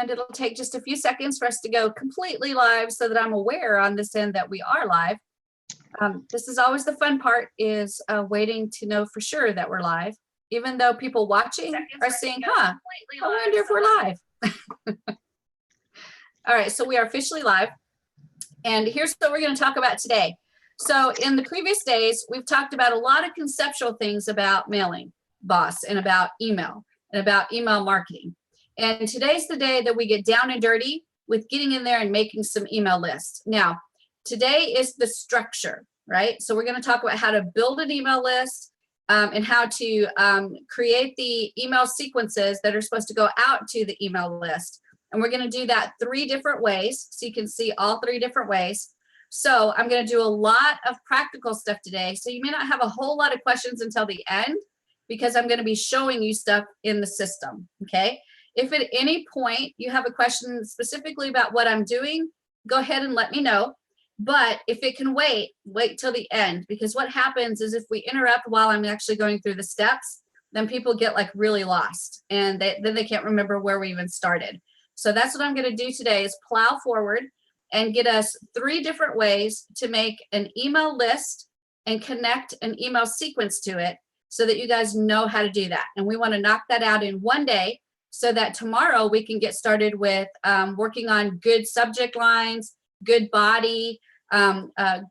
And it'll take just a few seconds for us to go completely live so that I'm aware on this end that we are live. This is always the fun part, is waiting to know for sure that we're live, even though people watching are saying, I wonder if we're live. All right, so we are officially live. And here's what we're going to talk about today. So in the previous days, we've talked about a lot of conceptual things about Mailing Boss and about email marketing. And today's the day that we get down and dirty with getting in there and making some email lists. Now, today is the structure, right? So we're going to talk about how to build an email list and how to create the email sequences that are supposed to go out to the email list. And we're going to do that 3 different ways. So you can see all 3 different ways. So I'm going to do a lot of practical stuff today. So you may not have a whole lot of questions until the end, because I'm going to be showing you stuff in the system, okay? If at any point you have a question specifically about what I'm doing, go ahead and let me know. But if it can wait till the end, because what happens is if we interrupt while I'm actually going through the steps, then people get like really lost and then they can't remember where we even started. So that's what I'm going to do today, is plow forward and get us 3 different ways to make an email list and connect an email sequence to it so that you guys know how to do that. And we want to knock that out in one day so that tomorrow we can get started with working on good subject lines, good body,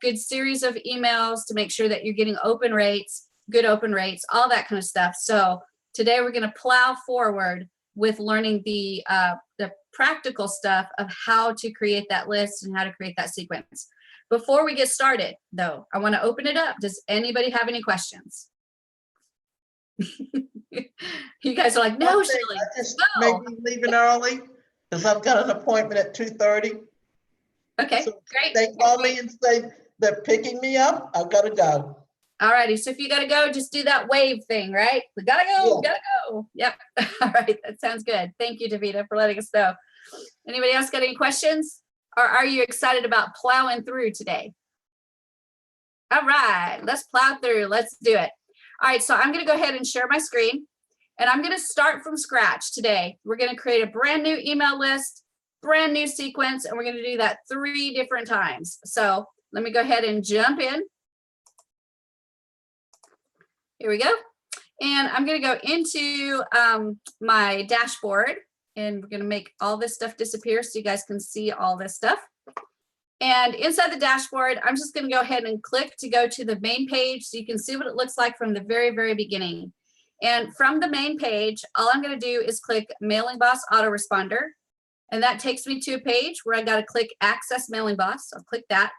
good series of emails to make sure that you're getting open rates, good open rates, all that kind of stuff. So today we're going to plow forward with learning the practical stuff of how to create that list and how to create that sequence. Before we get started, though, I want to open it up. Does anybody have any questions? You guys are like, no, Shirley. I just maybe leaving early because I've got an appointment at 2:30. Okay, So great. They call me and say they're picking me up. I've got to go. All righty. So if you got to go, just do that wave thing, right? We got to go, Yeah. got to go. Yep. All right. That sounds good. Thank you, Davida, for letting us know. Anybody else got any questions? Or are you excited about plowing through today? All right. Let's plow through. Let's do it. All right. So I'm going to go ahead and share my screen. And I'm going to start from scratch today. We're going to create a brand new email list, brand new sequence, and we're going to do that 3 different times. So let me go ahead and jump in. Here we go. And I'm going to go into my dashboard, and we're going to make all this stuff disappear so you guys can see all this stuff. And inside the dashboard, I'm just going to go ahead and click to go to the main page so you can see what it looks like from the very, very beginning. And from the main page, all I'm going to do is click Mailing Boss Autoresponder. And that takes me to a page where I got to click Access Mailing Boss. I'll click that.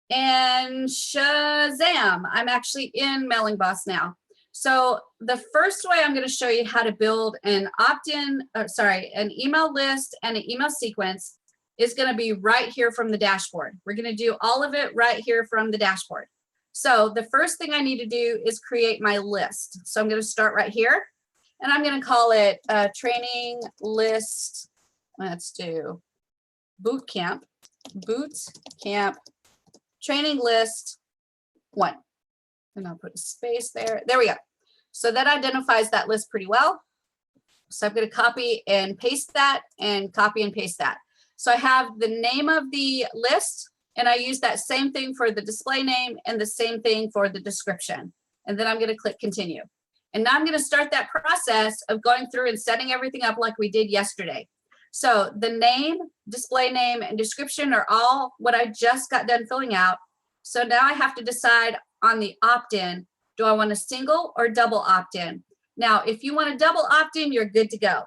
And Shazam, I'm actually in Mailing Boss now. So the first way I'm going to show you how to build an an email list and an email sequence is going to be right here from the dashboard. We're going to do all of it right here from the dashboard. So the first thing I need to do is create my list. So I'm going to start right here, and I'm going to call it training list. Let's do boot camp training list 1. And I'll put a space there. There we go. So that identifies that list pretty well. So I'm going to copy and paste that and copy and paste that. So I have the name of the list, and I use that same thing for the display name and the same thing for the description. And then I'm going to click continue. And now I'm going to start that process of going through and setting everything up like we did yesterday. So the name, display name, and description are all what I just got done filling out. So now I have to decide on the opt-in. Do I want a single or double opt-in? Now, if you want a double opt-in, you're good to go.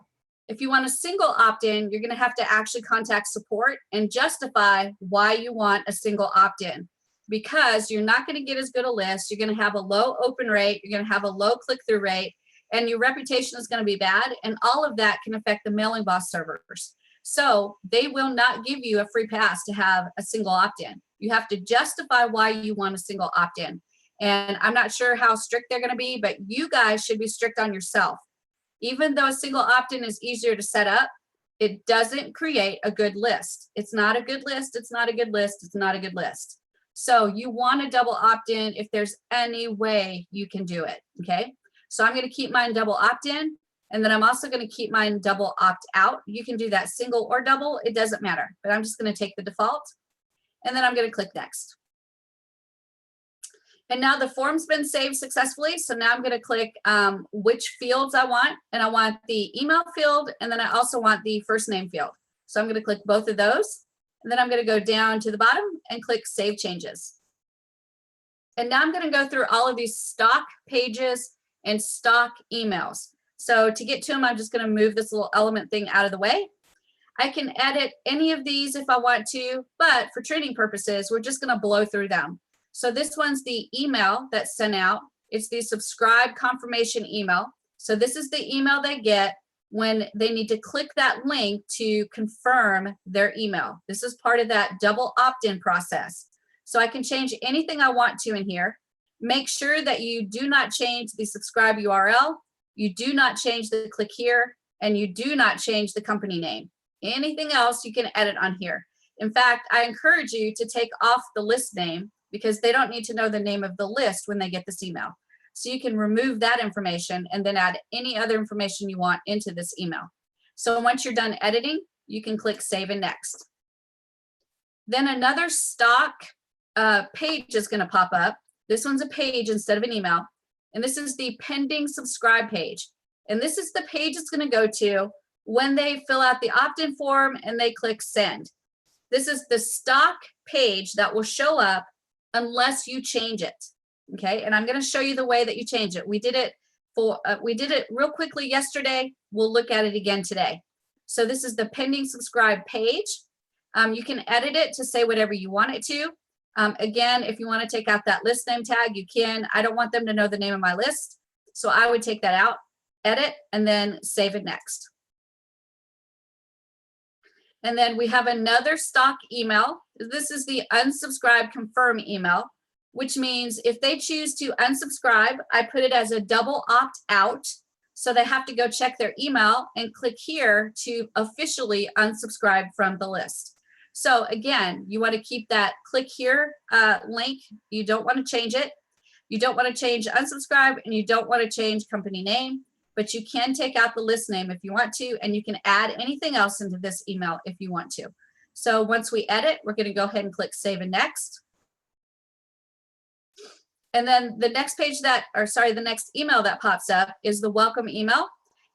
If you want a single opt-in, you're going to have to actually contact support and justify why you want a single opt-in, because you're not going to get as good a list. You're going to have a low open rate. You're going to have a low click-through rate, and your reputation is going to be bad. And all of that can affect the Mailing Boss servers. So they will not give you a free pass to have a single opt-in. You have to justify why you want a single opt-in. And I'm not sure how strict they're going to be, but you guys should be strict on yourself. Even though a single opt-in is easier to set up, it doesn't create a good list. It's not a good list. It's not a good list. It's not a good list. So you want a double opt-in if there's any way you can do it. Okay. So I'm going to keep mine double opt-in, And then I'm also going to keep mine double opt out. You can do that single or double, it doesn't matter, but I'm just going to take the default. And then I'm going to click next. And now the form's been saved successfully. So now I'm going to click which fields I want. And I want the email field. And then I also want the first name field. So I'm going to click both of those. And then I'm going to go down to the bottom and click Save Changes. And now I'm going to go through all of these stock pages and stock emails. So to get to them, I'm just going to move this little element thing out of the way. I can edit any of these if I want to, but for training purposes, we're just going to blow through them. So this one's the email that's sent out. It's the subscribe confirmation email. So this is the email they get when they need to click that link to confirm their email. This is part of that double opt-in process. So I can change anything I want to in here. Make sure that you do not change the subscribe URL. You do not change the click here, and you do not change the company name. Anything else you can edit on here. In fact, I encourage you to take off the list name because they don't need to know the name of the list when they get this email. So you can remove that information and then add any other information you want into this email. So once you're done editing, you can click Save and Next. Then another stock page is going to pop up. This one's a page instead of an email. And this is the pending subscribe page. And this is the page it's going to go to when they fill out the opt-in form and they click send. This is the stock page that will show up unless you change it. Okay, and I'm going to show you the way that you change it. We did it real quickly yesterday. We'll look at it again today. So this is the pending subscribe page. You can edit it to say whatever you want it to. Again, if you want to take out that list name tag, you can. I don't want them to know the name of my list, so I would take that out, edit, and then save it next. And then we have another stock email. This is the unsubscribe confirm email, which means if they choose to unsubscribe, I put it as a double opt out. So they have to go check their email and click here to officially unsubscribe from the list. So again, you want to keep that click here link. You don't want to change it. You don't want to change unsubscribe, and you don't want to change company name, but you can take out the list name if you want to, and you can add anything else into this email if you want to. So once we edit, we're going to go ahead and click Save and Next. And then the next page the next email that pops up is the welcome email.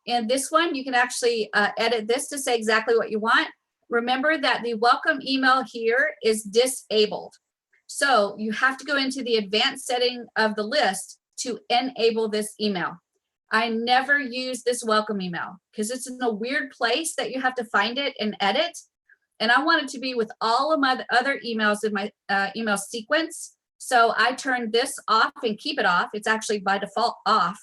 And this one, you can actually edit this to say exactly what you want. Remember that the welcome email here is disabled. So you have to go into the advanced setting of the list to enable this email. I never use this welcome email because it's in a weird place that you have to find it and edit. And I want it to be with all of my other emails in my email sequence. So I turn this off and keep it off. It's actually by default off.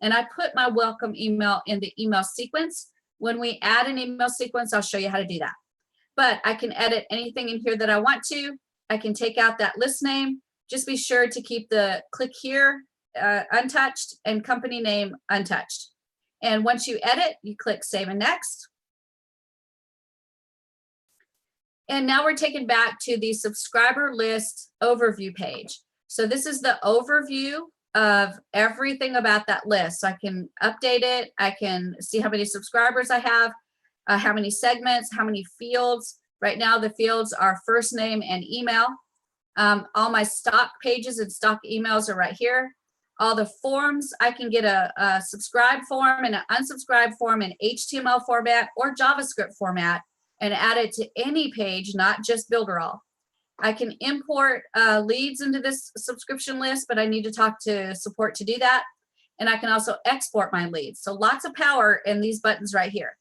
And I put my welcome email in the email sequence. When we add an email sequence, I'll show you how to do that. But I can edit anything in here that I want to. I can take out that list name. Just be sure to keep the click here untouched and company name untouched. And once you edit, you click Save and Next. And now we're taken back to the subscriber list overview page. So this is the overview of everything about that list. So I can update it. I can see how many subscribers I have, how many segments, how many fields. Right now, the fields are first name and email. All my stock pages and stock emails are right here. All the forms, I can get a subscribe form and an unsubscribe form in HTML format or JavaScript format and add it to any page, not just Builderall. I can import leads into this subscription list, but I need to talk to support to do that. And I can also export my leads. So lots of power in these buttons right here.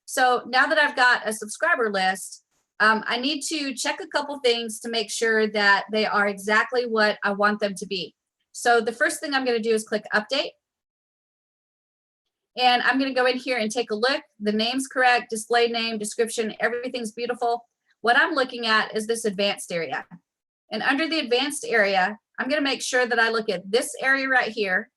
So now that I've got a subscriber list, I need to check a couple things to make sure that they are exactly what I want them to be. So the first thing I'm going to do is click Update. And I'm going to go in here and take a look. The name's correct, display name, description, everything's beautiful. What I'm looking at is this advanced area. And under the advanced area, I'm going to make sure that I look at this area right here,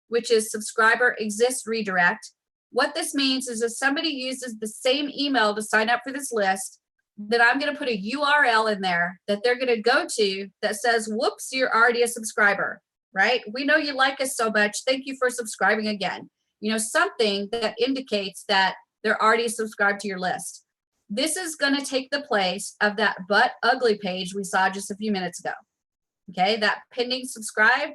which is subscriber exists redirect. What this means is if somebody uses the same email to sign up for this list, then I'm going to put a URL in there that they're going to go to that says, whoops, you're already a subscriber, right? We know you like us so much. Thank you for subscribing again. something that indicates that they're already subscribed to your list. This is going to take the place of that but ugly page we saw just a few minutes ago. Okay, that pending subscribe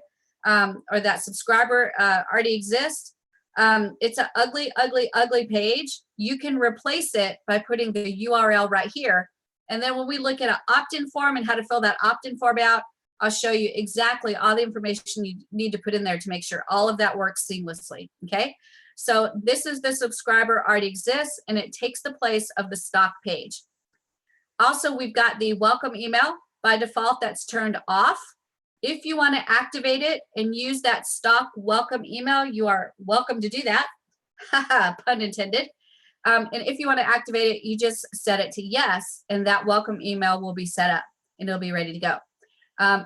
or that subscriber already exists. It's an ugly, ugly, ugly page. You can replace it by putting the URL right here. And then when we look at an opt-in form and how to fill that opt-in form out, I'll show you exactly all the information you need to put in there to make sure all of that works seamlessly. Okay, so this is the subscriber already exists, and it takes the place of the stock page. Also, we've got the welcome email. By default, that's turned off. If you want to activate it and use that stock welcome email, you are welcome to do that. Pun intended. And if you want to activate it, you just set it to yes, and that welcome email will be set up and it'll be ready to go.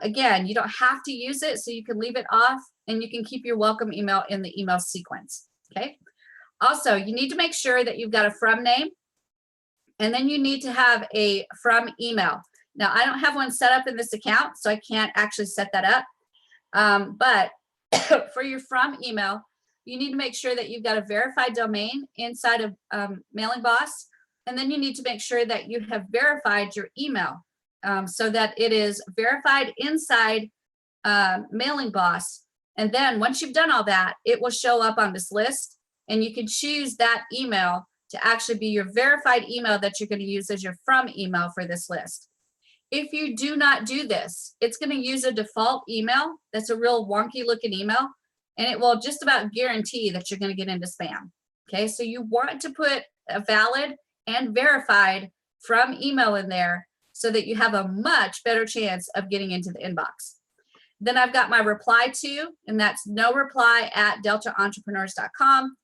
Again, you don't have to use it, so you can leave it off and you can keep your welcome email in the email sequence. Okay. Also, you need to make sure that you've got a from name, and then you need to have a from email. Now, I don't have one set up in this account, so I can't actually set that up. But for your from email, you need to make sure that you've got a verified domain inside of Mailing Boss. And then you need to make sure that you have verified your email so that it is verified inside Mailing Boss. And then once you've done all that, it will show up on this list, and you can choose that email to actually be your verified email that you're going to use as your from email for this list. If you do not do this, it's going to use a default email that's a real wonky looking email, and it will just about guarantee that you're going to get into spam. Okay, so you want to put a valid and verified from email in there so that you have a much better chance of getting into the inbox. Then I've got my reply to, and that's noreply@deltaentrepreneurs.com.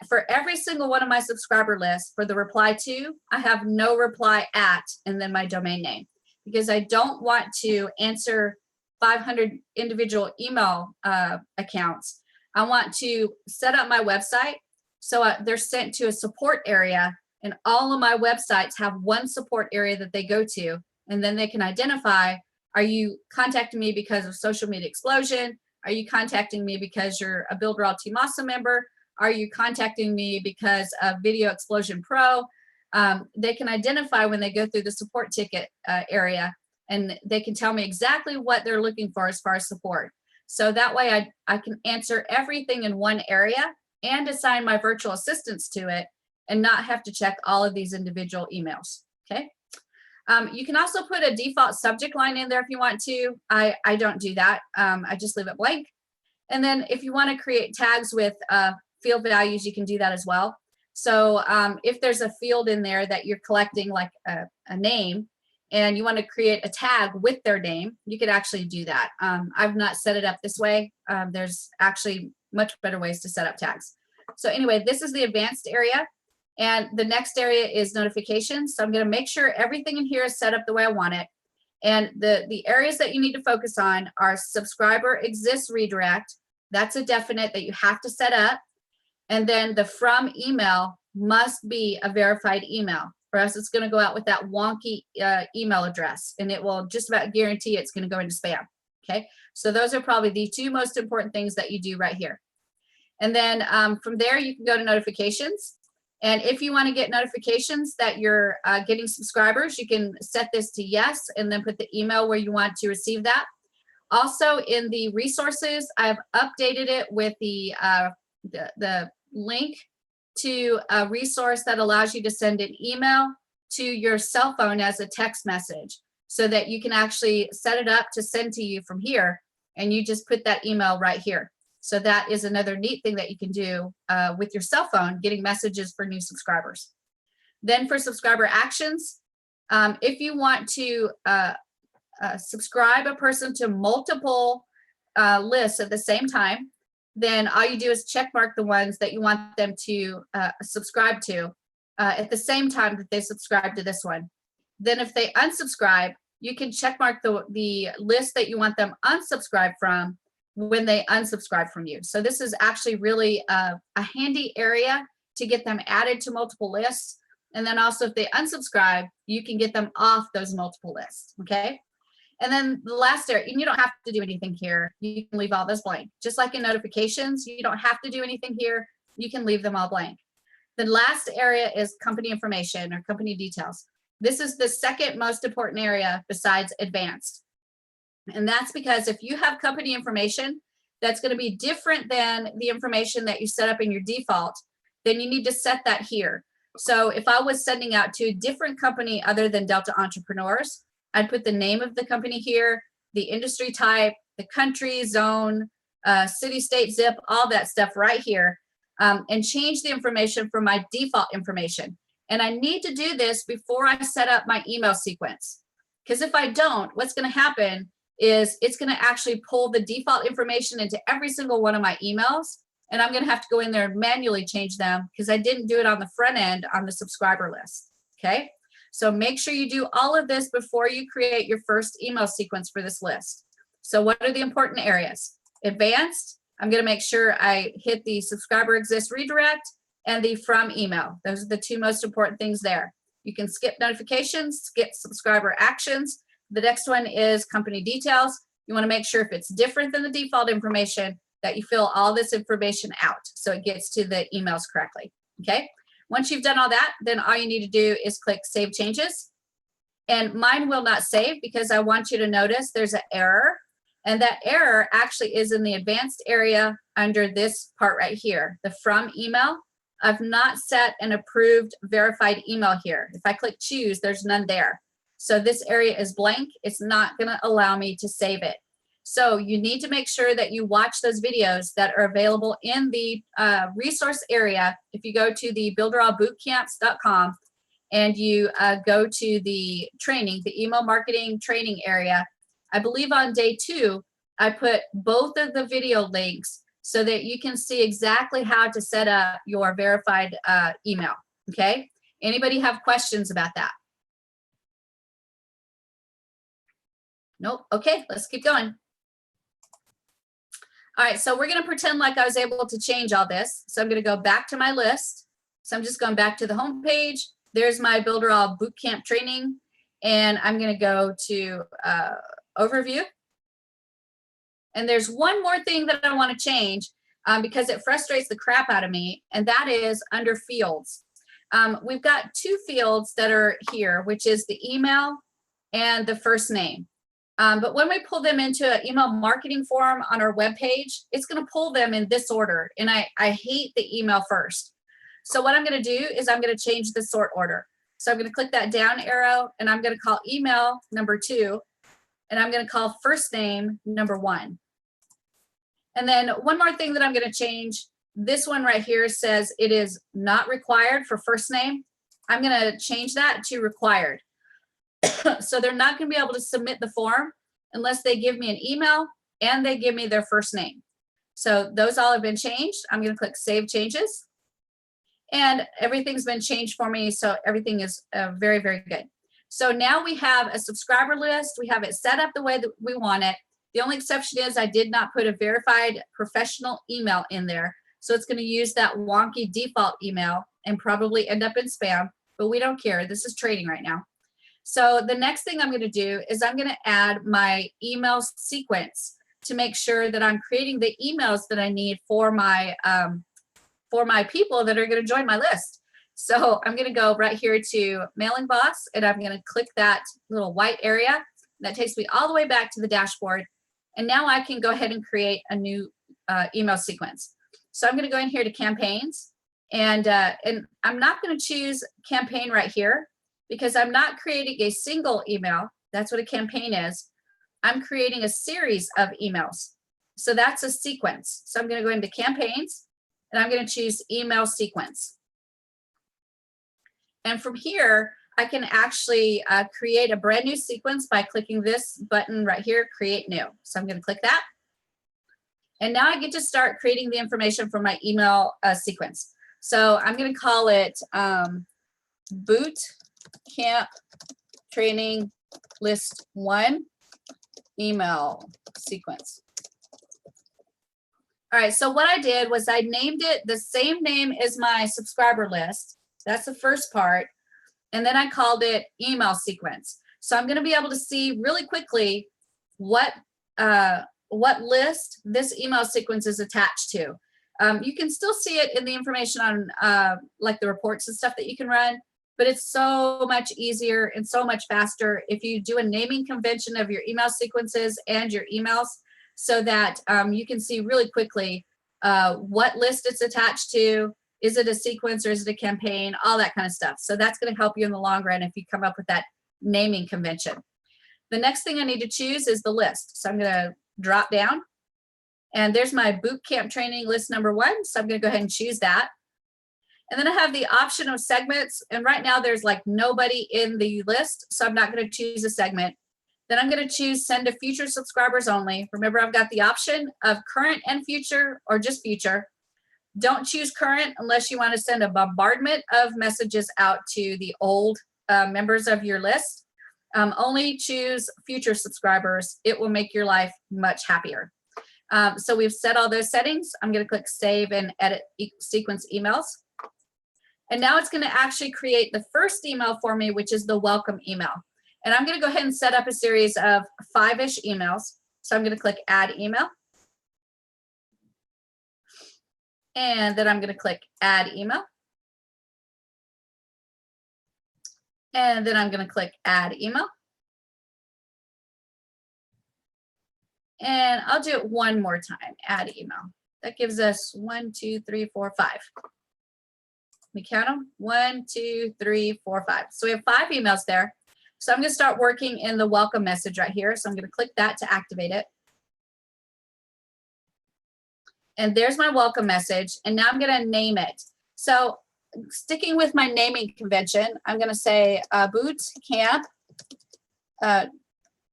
For every single one of my subscriber lists, for the reply to, I have no reply at and then my domain name, because I don't want to answer 500 individual email accounts. I want to set up my website so they're sent to a support area, and all of my websites have one support area that they go to, and then they can identify, are you contacting me because of Social Media Explosion? Are you contacting me because you're a Build Realty Masa member? Are you contacting me because of Video Explosion Pro? They can identify when they go through the support ticket area, and they can tell me exactly what they're looking for as far as support. So that way I can answer everything in one area and assign my virtual assistants to it and not have to check all of these individual emails, okay? You can also put a default subject line in there if you want to. I don't do that. I just leave it blank. And then if you want to create tags with field values, you can do that as well. So if there's a field in there that you're collecting, like a name, and you want to create a tag with their name, you could actually do that. I've not set it up this way. There's actually much better ways to set up tags. So anyway, this is the advanced area. And the next area is notifications. So I'm going to make sure everything in here is set up the way I want it. And the areas that you need to focus on are subscriber exists redirect. That's a definite that you have to set up. And then the from email must be a verified email, or else it's going to go out with that wonky email address, and it will just about guarantee it's going to go into spam. Okay, so those are probably the two most important things that you do right here. And then from there, you can go to notifications. And if you want to get notifications that you're getting subscribers, you can set this to yes, and then put the email where you want to receive that. Also in the resources, I've updated it with the link to a resource that allows you to send an email to your cell phone as a text message, so that you can actually set it up to send to you from here, and you just put that email right here. So that is another neat thing that you can do with your cell phone, getting messages for new subscribers. Then for subscriber actions, if you want to subscribe a person to multiple lists at the same time, then all you do is check mark the ones that you want them to subscribe to at the same time that they subscribe to this one. Then if they unsubscribe, you can check mark the list that you want them unsubscribed from when they unsubscribe from you. So this is actually really a handy area to get them added to multiple lists. And then also if they unsubscribe, you can get them off those multiple lists, okay? And then the last area, and you don't have to do anything here. You can leave all this blank. Just like in notifications, you don't have to do anything here. You can leave them all blank. The last area is company information or company details. This is the second most important area besides advanced. And that's because if you have company information that's going to be different than the information that you set up in your default, then you need to set that here. So if I was sending out to a different company other than Delta Entrepreneurs, I'd put the name of the company here, the industry type, the country, zone, city, state, zip, all that stuff right here, and change the information from my default information. And I need to do this before I set up my email sequence. Because if I don't, what's going to happen is it's going to actually pull the default information into every single one of my emails. And I'm going to have to go in there and manually change them because I didn't do it on the front end on the subscriber list. Okay. So make sure you do all of this before you create your first email sequence for this list. So what are the important areas? Advanced, I'm going to make sure I hit the subscriber exists redirect and the from email. Those are the two most important things there. You can skip notifications, skip subscriber actions. The next one is company details. You want to make sure if it's different than the default information that you fill all this information out so it gets to the emails correctly. Okay. Once you've done all that, then all you need to do is click Save Changes. And mine will not save because I want you to notice there's an error. And that error actually is in the advanced area under this part right here, the from email. I've not set an approved verified email here. If I click choose, there's none there. So this area is blank. It's not going to allow me to save it. So you need to make sure that you watch those videos that are available in the resource area. If you go to the builderallbootcamps.com and you go to the training, the email marketing training area, I believe on day 2, I put both of the video links so that you can see exactly how to set up your verified email. Okay. Anybody have questions about that? Nope. Okay, let's keep going. All right, so we're going to pretend like I was able to change all this. So I'm going to go back to my list. So I'm just going back to the home page. There's my Builderall Bootcamp training. And I'm going to go to overview. And there's one more thing that I want to change because it frustrates the crap out of me. And that is under fields. We've got 2 fields that are here, which is the email and the first name. But when we pull them into an email marketing form on our webpage, it's going to pull them in this order. And I hate the email first. So what I'm going to do is I'm going to change the sort order. So I'm going to click that down arrow and I'm going to call email number 2. And I'm going to call first name number 1. And then one more thing that I'm going to change. This one right here says it is not required for first name. I'm going to change that to required. So they're not going to be able to submit the form unless they give me an email and they give me their first name. So those all have been changed. I'm going to click Save Changes. And everything's been changed for me. So everything is very, very good. So now we have a subscriber list. We have it set up the way that we want it. The only exception is I did not put a verified professional email in there. So it's going to use that wonky default email and probably end up in spam, but we don't care. This is trading right now. So the next thing I'm going to do is I'm going to add my email sequence to make sure that I'm creating the emails that I need for my people that are going to join my list. So I'm going to go right here to Mailing Boss, and I'm going to click that little white area. That takes me all the way back to the dashboard. And now I can go ahead and create a new email sequence. So I'm going to go in here to campaigns, and I'm not going to choose campaign right here because I'm not creating a single email. That's what a campaign is. I'm creating a series of emails. So that's a sequence. So I'm going to go into campaigns and I'm going to choose email sequence. And from here, I can actually create a brand new sequence by clicking this button right here, create new. So I'm going to click that. And now I get to start creating the information for my email sequence. So I'm going to call it Boot Camp Training List 1 email sequence. All right, so what I did was I named it the same name as my subscriber list. That's the first part. And then I called it email sequence. So I'm going to be able to see really quickly what list this email sequence is attached to. You can still see it in the information on like the reports and stuff that you can run, but it's so much easier and so much faster if you do a naming convention of your email sequences and your emails, so that you can see really quickly what list it's attached to. Is it a sequence or is it a campaign? All that kind of stuff. So that's going to help you in the long run if you come up with that naming convention. The next thing I need to choose is the list. So I'm going to drop down, and there's my boot camp training list number 1. So I'm going to go ahead and choose that. And then I have the option of segments. And right now there's like nobody in the list, so I'm not going to choose a segment. Then I'm going to choose send to future subscribers only. Remember, I've got the option of current and future, or just future. Don't choose current unless you want to send a bombardment of messages out to the old members of your list. Only choose future subscribers. It will make your life much happier. So we've set all those settings. I'm going to click save and edit sequence emails. And now it's going to actually create the first email for me, which is the welcome email. And I'm going to go ahead and set up a series of 5-ish emails. So I'm going to click add email. And then I'm going to click add email. And then I'm going to click add email. And I'll do it one more time, add email. That gives us 1, 2, 3, 4, 5. Let me count them. 1, 2, 3, 4, 5. So we have 5 emails there. So I'm going to start working in the welcome message right here. So I'm going to click that to activate it. And there's my welcome message. And now I'm going to name it. So sticking with my naming convention, I'm going to say boot camp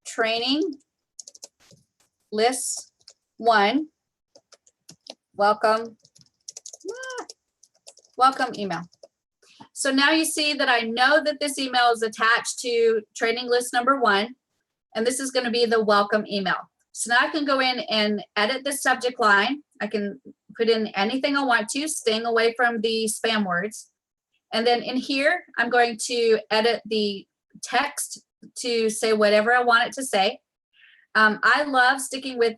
training list 1 welcome email. So now you see that I know that this email is attached to training list number 1, and this is going to be the welcome email. So now I can go in and edit the subject line. I can put in anything I want to, staying away from the spam words. And then in here, I'm going to edit the text to say whatever I want it to say. I love sticking with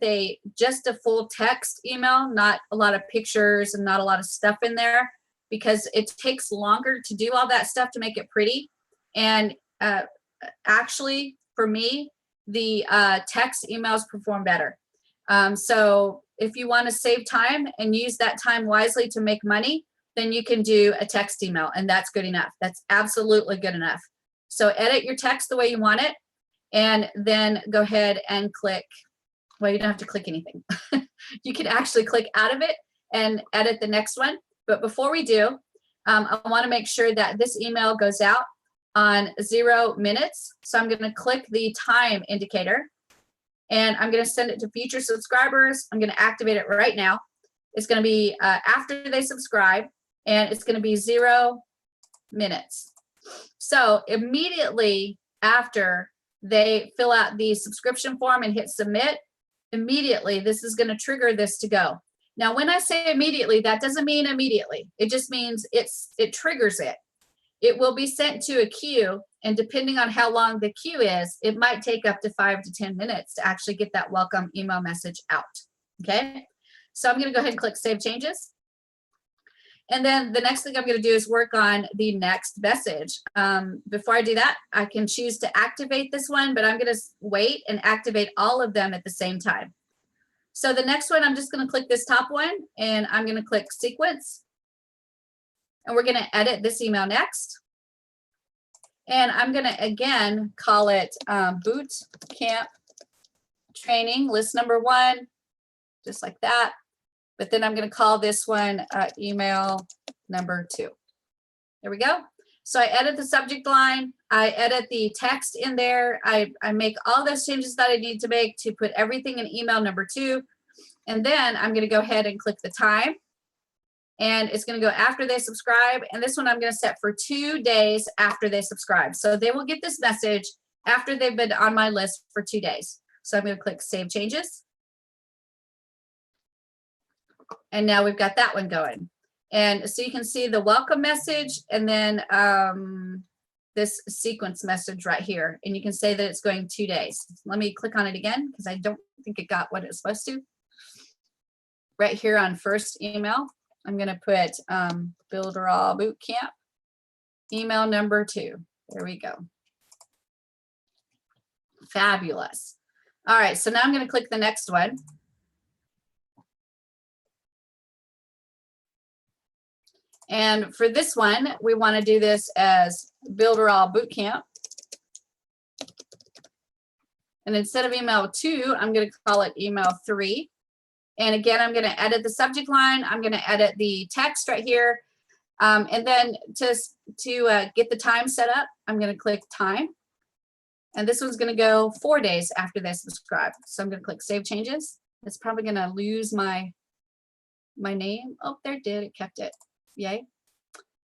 just a full text email, not a lot of pictures and not a lot of stuff in there, because it takes longer to do all that stuff to make it pretty. And actually, for me, the text emails perform better. So if you want to save time and use that time wisely to make money, then you can do a text email, and that's good enough. That's absolutely good enough. So edit your text the way you want it, and then go ahead and click. Well, you don't have to click anything. You can actually click out of it and edit the next one. But before we do, I want to make sure that this email goes out on 0 minutes. So I'm going to click the time indicator, and I'm going to send it to future subscribers. I'm going to activate it right now. It's going to be after they subscribe, and it's going to be 0 minutes. So immediately after they fill out the subscription form and hit submit, immediately this is going to trigger this to go. Now, when I say immediately, that doesn't mean immediately. It just means it triggers it. It will be sent to a queue, and depending on how long the queue is, it might take up to 5 to 10 minutes to actually get that welcome email message out. Okay, so I'm going to go ahead and click Save Changes. And then the next thing I'm going to do is work on the next message. Before I do that, I can choose to activate this one, but I'm going to wait and activate all of them at the same time. So the next one, I'm just going to click this top one, and I'm going to click Sequence. And we're going to edit this email next. And I'm going to, again, call it Boot Camp Training List Number 1, just like that. But then I'm going to call this one email number 2. There we go. So I edit the subject line. I edit the text in there. I make all those changes that I need to make to put everything in email number 2. And then I'm going to go ahead and click the time. And it's going to go after they subscribe. And this one I'm going to set for 2 days after they subscribe. So they will get this message after they've been on my list for 2 days. So I'm going to click Save Changes. And now we've got that one going. And so you can see the welcome message, and then this sequence message right here, and you can say that it's going 2 days. Let me click on it again because I don't think it got what it's supposed to. Right here on first email, I'm going to put Builderall Bootcamp, email number 2. There we go. Fabulous. All right, so now I'm going to click the next one. And for this one, we want to do this as Builderall Bootcamp. And instead of email 2, I'm going to call it email 3. And again, I'm going to edit the subject line. I'm going to edit the text right here. And then to get the time set up, I'm going to click time. And this one's going to go 4 days after they subscribe. So I'm going to click Save Changes. It's probably going to lose my name. Oh, there it did. It kept it. Yay.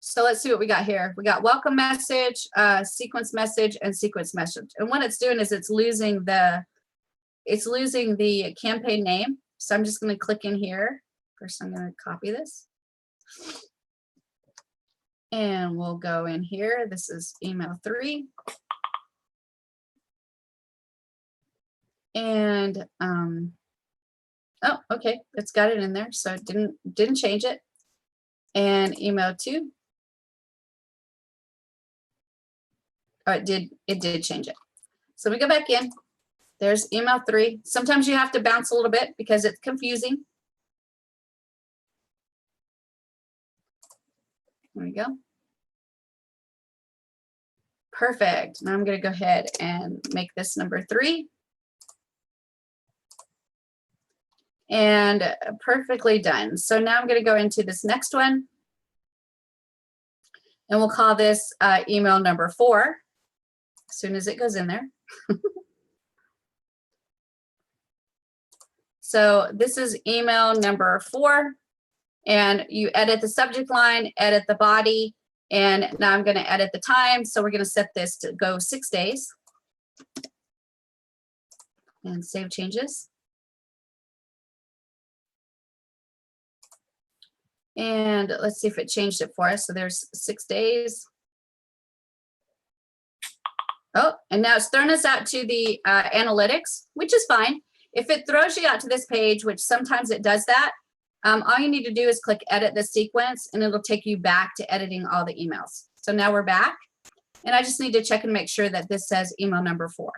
So let's see what we got here. We got welcome message, sequence message, and sequence message. And what it's doing is it's losing the campaign name. So I'm just going to click in here. First, I'm going to copy this. And we'll go in here. This is email 3. And oh, okay, it's got it in there. So it didn't change it. And email 2. Oh, it did change it. So we go back in. There's email 3. Sometimes you have to bounce a little bit because it's confusing. There we go. Perfect. Now I'm going to go ahead and make this number 3. And perfectly done. So now I'm going to go into this next one. And we'll call this email number 4 as soon as it goes in there. So this is email number 4. And you edit the subject line, edit the body, and now I'm going to edit the time. So we're going to set this to go 6 days. And save changes. And let's see if it changed it for us. So there's 6 days. Oh, and now it's thrown us out to the analytics, which is fine. If it throws you out to this page, which sometimes it does that, all you need to do is click edit the sequence and it'll take you back to editing all the emails. So now we're back. And I just need to check and make sure that this says email number 4.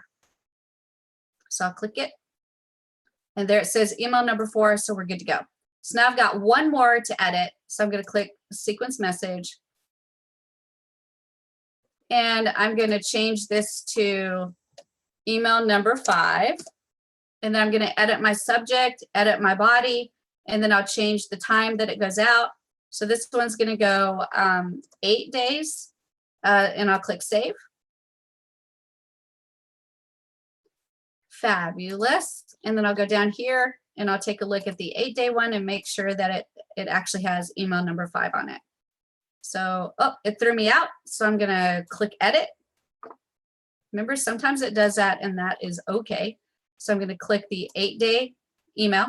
So I'll click it. And there it says email number 4, so we're good to go. So now I've got one more to edit. So I'm going to click sequence message. And I'm going to change this to email number 5. And then I'm going to edit my subject, edit my body, and then I'll change the time that it goes out. So this one's going to go 8 days, and I'll click save. Fabulous. And then I'll go down here and I'll take a look at the 8-day one and make sure that it actually has email number 5 on it. So, oh, it threw me out. So I'm going to click edit. Remember, sometimes it does that and that is okay. So I'm going to click the 8-day email.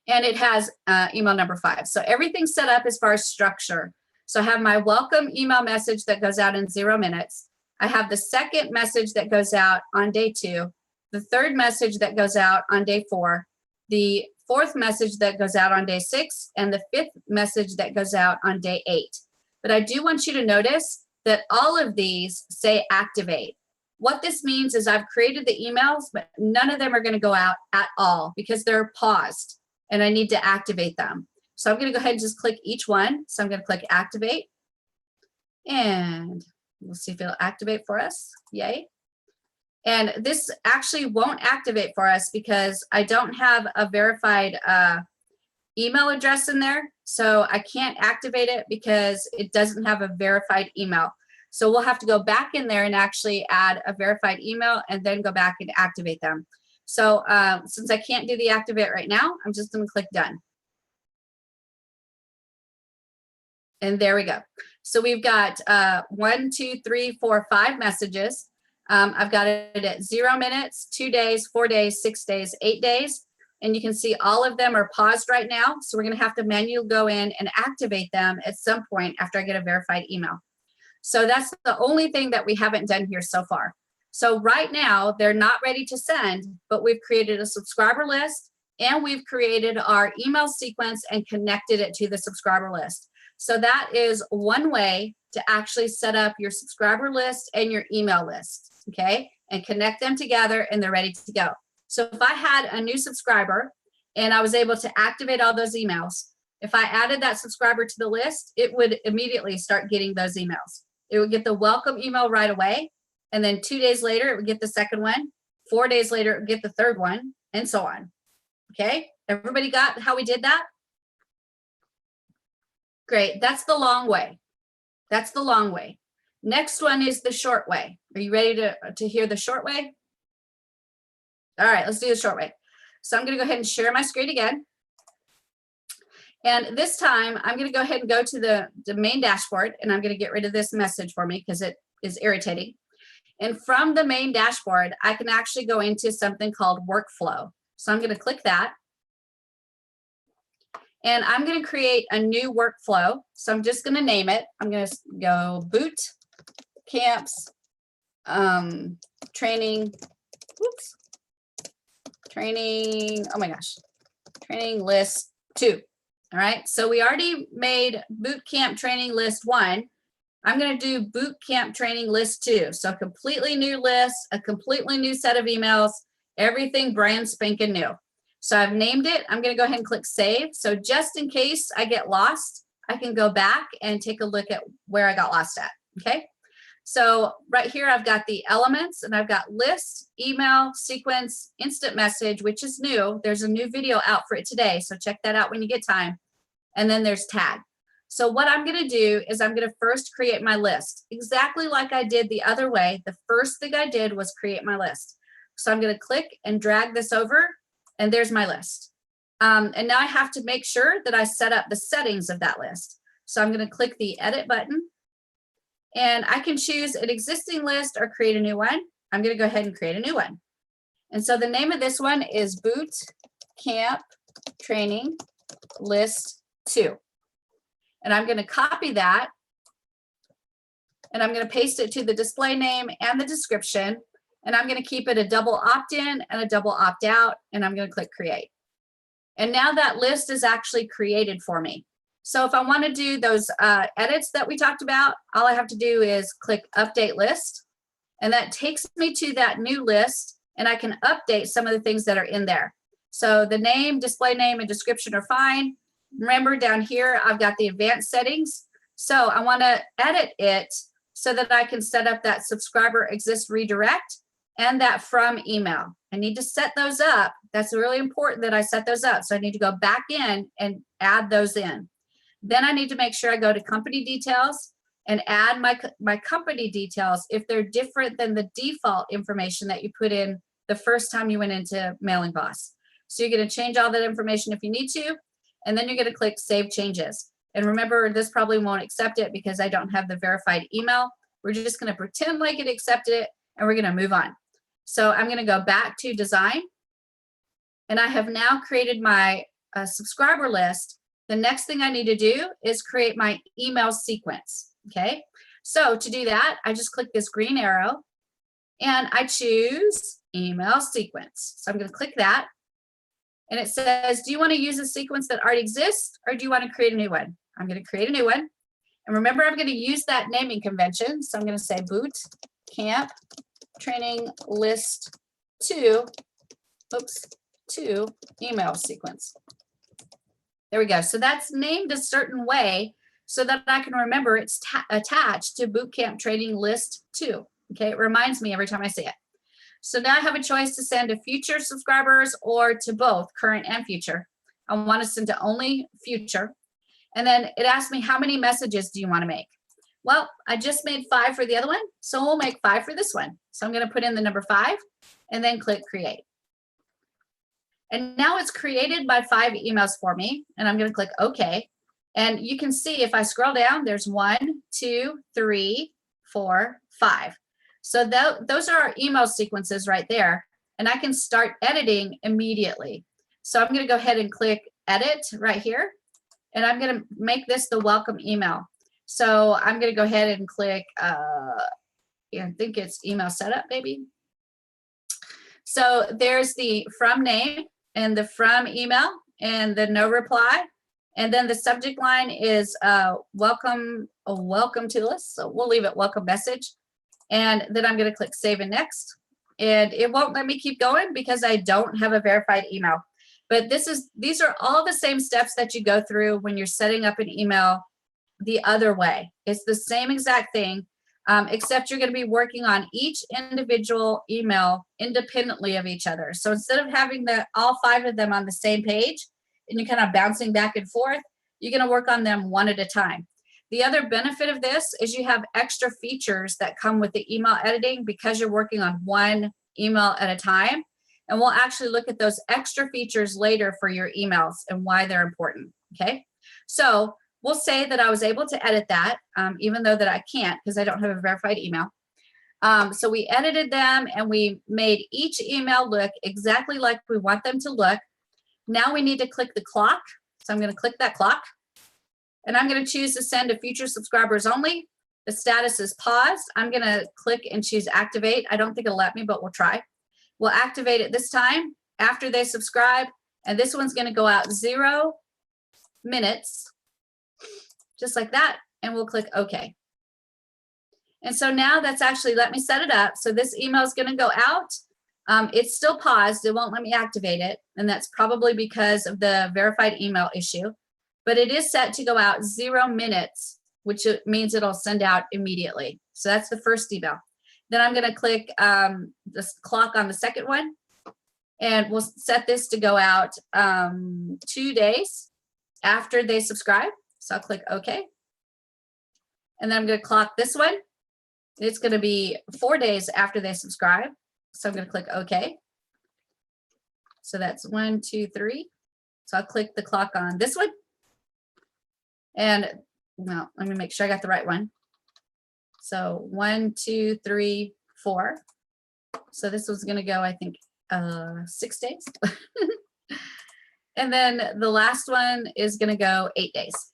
And it has email number 5. So everything's set up as far as structure. So I have my welcome email message that goes out in 0 minutes. I have the second message that goes out on day 2, the third message that goes out on day 4, the fourth message that goes out on day 6, and the 5th message that goes out on day 8. But I do want you to notice that all of these say activate. What this means is I've created the emails, but none of them are going to go out at all because they're paused and I need to activate them. So I'm going to go ahead and just click each one. So I'm going to click activate and we'll see if it'll activate for us. Yay. And this actually won't activate for us because I don't have a verified email address in there. So I can't activate it because it doesn't have a verified email. So we'll have to go back in there and actually add a verified email and then go back and activate them. So since I can't do the activate right now, I'm just going to click done. And there we go. So we've got 1, 2, 3, 4, 5 messages. I've got it at 0 minutes, 2 days, 4 days, 6 days, 8 days. And you can see all of them are paused right now. So we're going to have to manually go in and activate them at some point after I get a verified email. So that's the only thing that we haven't done here so far. So right now they're not ready to send, but we've created a subscriber list and we've created our email sequence and connected it to the subscriber list. So that is one way to actually set up your subscriber list and your email list, okay? And connect them together and they're ready to go. So if I had a new subscriber and I was able to activate all those emails, if I added that subscriber to the list, it would immediately start getting those emails. It would get the welcome email right away. And then 2 days later, it would get the second one. 4 days later, it would get the third one, and so on. Okay, everybody got how we did that? Great, that's the long way. That's the long way. Next one is the short way. Are you ready to hear the short way? All right, let's do the short way. So I'm gonna go ahead and share my screen again. And this time I'm gonna go ahead and go to the main dashboard, and I'm gonna get rid of this message for me because it is irritating. And from the main dashboard, I can actually go into something called workflow. So I'm gonna click that. And I'm gonna create a new workflow. So I'm just gonna name it. I'm gonna go boot camps training, oh my gosh, training list 2. All right, so we already made boot camp training list 1. I'm going to do boot camp training list 2. So a completely new list, a completely new set of emails, everything brand spanking new. So I've named it. I'm going to go ahead and click save. So just in case I get lost, I can go back and take a look at where I got lost at. Okay. So right here, I've got the elements and I've got list, email, sequence, instant message, which is new. There's a new video out for it today. So check that out when you get time. And then there's tag. So what I'm going to do is I'm going to first create my list exactly like I did the other way. The first thing I did was create my list. So I'm going to click and drag this over and there's my list. And now I have to make sure that I set up the settings of that list. So I'm going to click the edit button and I can choose an existing list or create a new one. I'm going to go ahead and create a new one. And so the name of this one is Boot Camp Training List 2. And I'm going to copy that and I'm going to paste it to the display name and the description. And I'm going to keep it a double opt-in and a double opt-out. And I'm going to click create. And now that list is actually created for me. So if I want to do those edits that we talked about, all I have to do is click update list. And that takes me to that new list. And I can update some of the things that are in there. So the name, display name, and description are fine. Remember down here, I've got the advanced settings. So I want to edit it so that I can set up that subscriber exist redirect and that from email. I need to set those up. That's really important that I set those up. So I need to go back in and add those in. Then I need to make sure I go to company details and add my company details if they're different than the default information that you put in the first time you went into Mailing Boss. So you're going to change all that information if you need to, and then you're going to click Save Changes. And remember, this probably won't accept it because I don't have the verified email. We're just going to pretend like it accepted it, and we're going to move on. So I'm going to go back to Design, and I have now created my subscriber list. The next thing I need to do is create my email sequence. Okay, so to do that, I just click this green arrow, and I choose Email Sequence. So I'm going to click that. And it says, do you want to use a sequence that already exists or do you want to create a new one? I'm going to create a new one. And remember, I'm going to use that naming convention. So I'm going to say Boot Camp Training List 2, 2 email sequence. There we go. So that's named a certain way so that I can remember it's attached to Boot Camp Training List 2. Okay, it reminds me every time I see it. So now I have a choice to send to future subscribers or to both current and future. I want to send to only future. And then it asks me, how many messages do you want to make? Well, I just made 5 for the other one, so we'll make 5 for this one. So I'm going to put in the number 5 and then click create. And now it's created my 5 emails for me, and I'm going to click OK. And you can see if I scroll down, there's 1, 2, 3, 4, 5. So those are our email sequences right there, and I can start editing immediately. So I'm going to go ahead and click edit right here. And I'm going to make this the welcome email. So I'm going to go ahead and click, I think it's email setup, maybe. So there's the from name and the from email and the no reply. And then the subject line is welcome to us. So we'll leave it welcome message. And then I'm going to click save and next. And it won't let me keep going because I don't have a verified email. But these are all the same steps that you go through when you're setting up an email the other way. It's the same exact thing, except you're going to be working on each individual email independently of each other. So instead of having all 5 of them on the same page and you're kind of bouncing back and forth, you're going to work on them one at a time. The other benefit of this is you have extra features that come with the email editing because you're working on one email at a time. And we'll actually look at those extra features later for your emails and why they're important, okay? So we'll say that I was able to edit that, even though that I can't because I don't have a verified email. So we edited them and we made each email look exactly like we want them to look. Now we need to click the clock. So I'm going to click that clock. And I'm going to choose to send to future subscribers only. The status is paused. I'm going to click and choose activate. I don't think it'll let me, but we'll try. We'll activate it this time after they subscribe. And this one's going to go out 0 minutes, just like that. And we'll click OK. And so now that's actually let me set it up. So this email is going to go out. It's still paused. It won't let me activate it. And that's probably because of the verified email issue. But it is set to go out 0 minutes, which means it'll send out immediately. So that's the first email. Then I'm going to click this clock on the second one. And we'll set this to go out 2 days after they subscribe. So I'll click OK. And then I'm going to clock this one. It's going to be 4 days after they subscribe. So I'm going to click OK. So that's 1, 2, 3. So I'll click the clock on this one. And well, let me make sure I got the right one. So 1, 2, 3, 4. So this was going to go, I think, 6 days. And then the last one is going to go 8 days.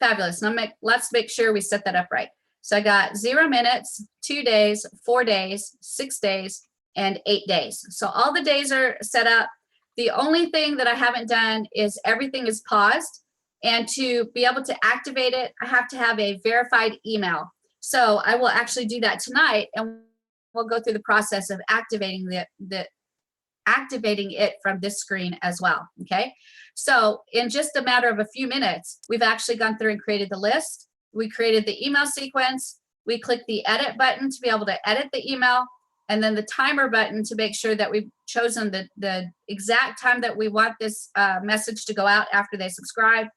Fabulous. Now let's make sure we set that up right. So I got 0 minutes, 2 days, 4 days, 6 days, and 8 days. So all the days are set up. The only thing that I haven't done is everything is paused. And to be able to activate it, I have to have a verified email. So I will actually do that tonight, and we'll go through the process of activating activating it from this screen as well, okay? So in just a matter of a few minutes, we've actually gone through and created the list. We created the email sequence. We clicked the edit button to be able to edit the email, and then the timer button to make sure that we've chosen the exact time that we want this message to go out after they subscribe.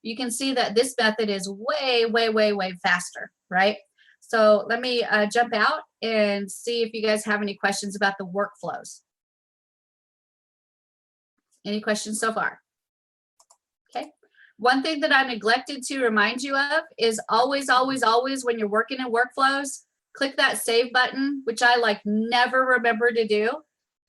You can see that this method is way, way, way, way faster, right? So let me jump out and see if you guys have any questions about the workflows. Any questions so far? Okay. One thing that I neglected to remind you of is always, always, always when you're working in workflows, click that save button, which I like never remember to do.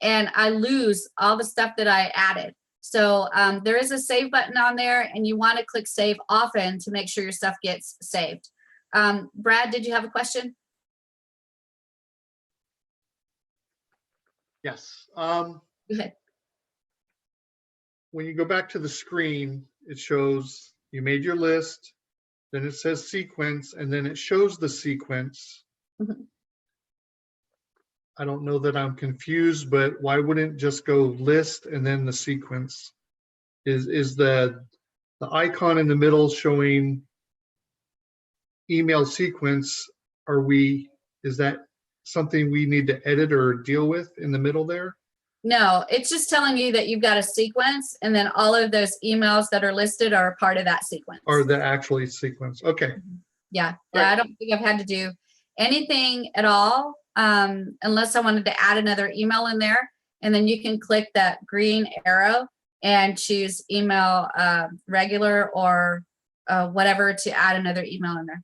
And I lose all the stuff that I added. So there is a save button on there, and you want to click save often to make sure your stuff gets saved. Brad, did you have a question? Yes. Go ahead. When you go back to the screen, it shows you made your list, then it says sequence, and then it shows the sequence. Mm-hmm. I don't know that I'm confused, but why wouldn't it just go list and then the sequence? Is the icon in the middle showing email sequence? Is that something we need to edit or deal with in the middle there? No, it's just telling you that you've got a sequence, and then all of those emails that are listed are a part of that sequence. Or the actually sequence? Okay. Yeah, Right. I don't think I've had to do anything at all unless I wanted to add another email in there. And then you can click that green arrow and choose email regular or whatever to add another email in there.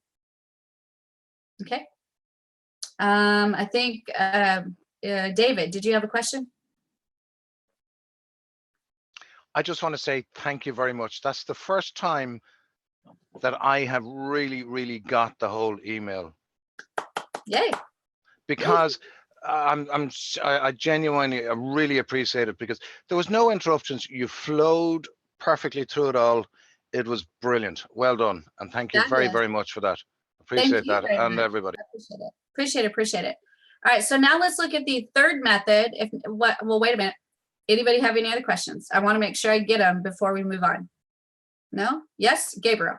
Okay. I think David, did you have a question? I just want to say thank you very much. That's the first time that I have really got the whole email, Yay. because I genuinely, I really appreciate it, because there was no interruptions. You flowed perfectly through it all. It was brilliant. Well done. And thank you very Fabulous. much for that. Thank Appreciate you that, very and much. everybody. Appreciate it. Appreciate it. All right, so now let's look at the third method. Well, wait a minute. Anybody have any other questions? I want to make sure I get them before we move on. No? Yes, Gabriel.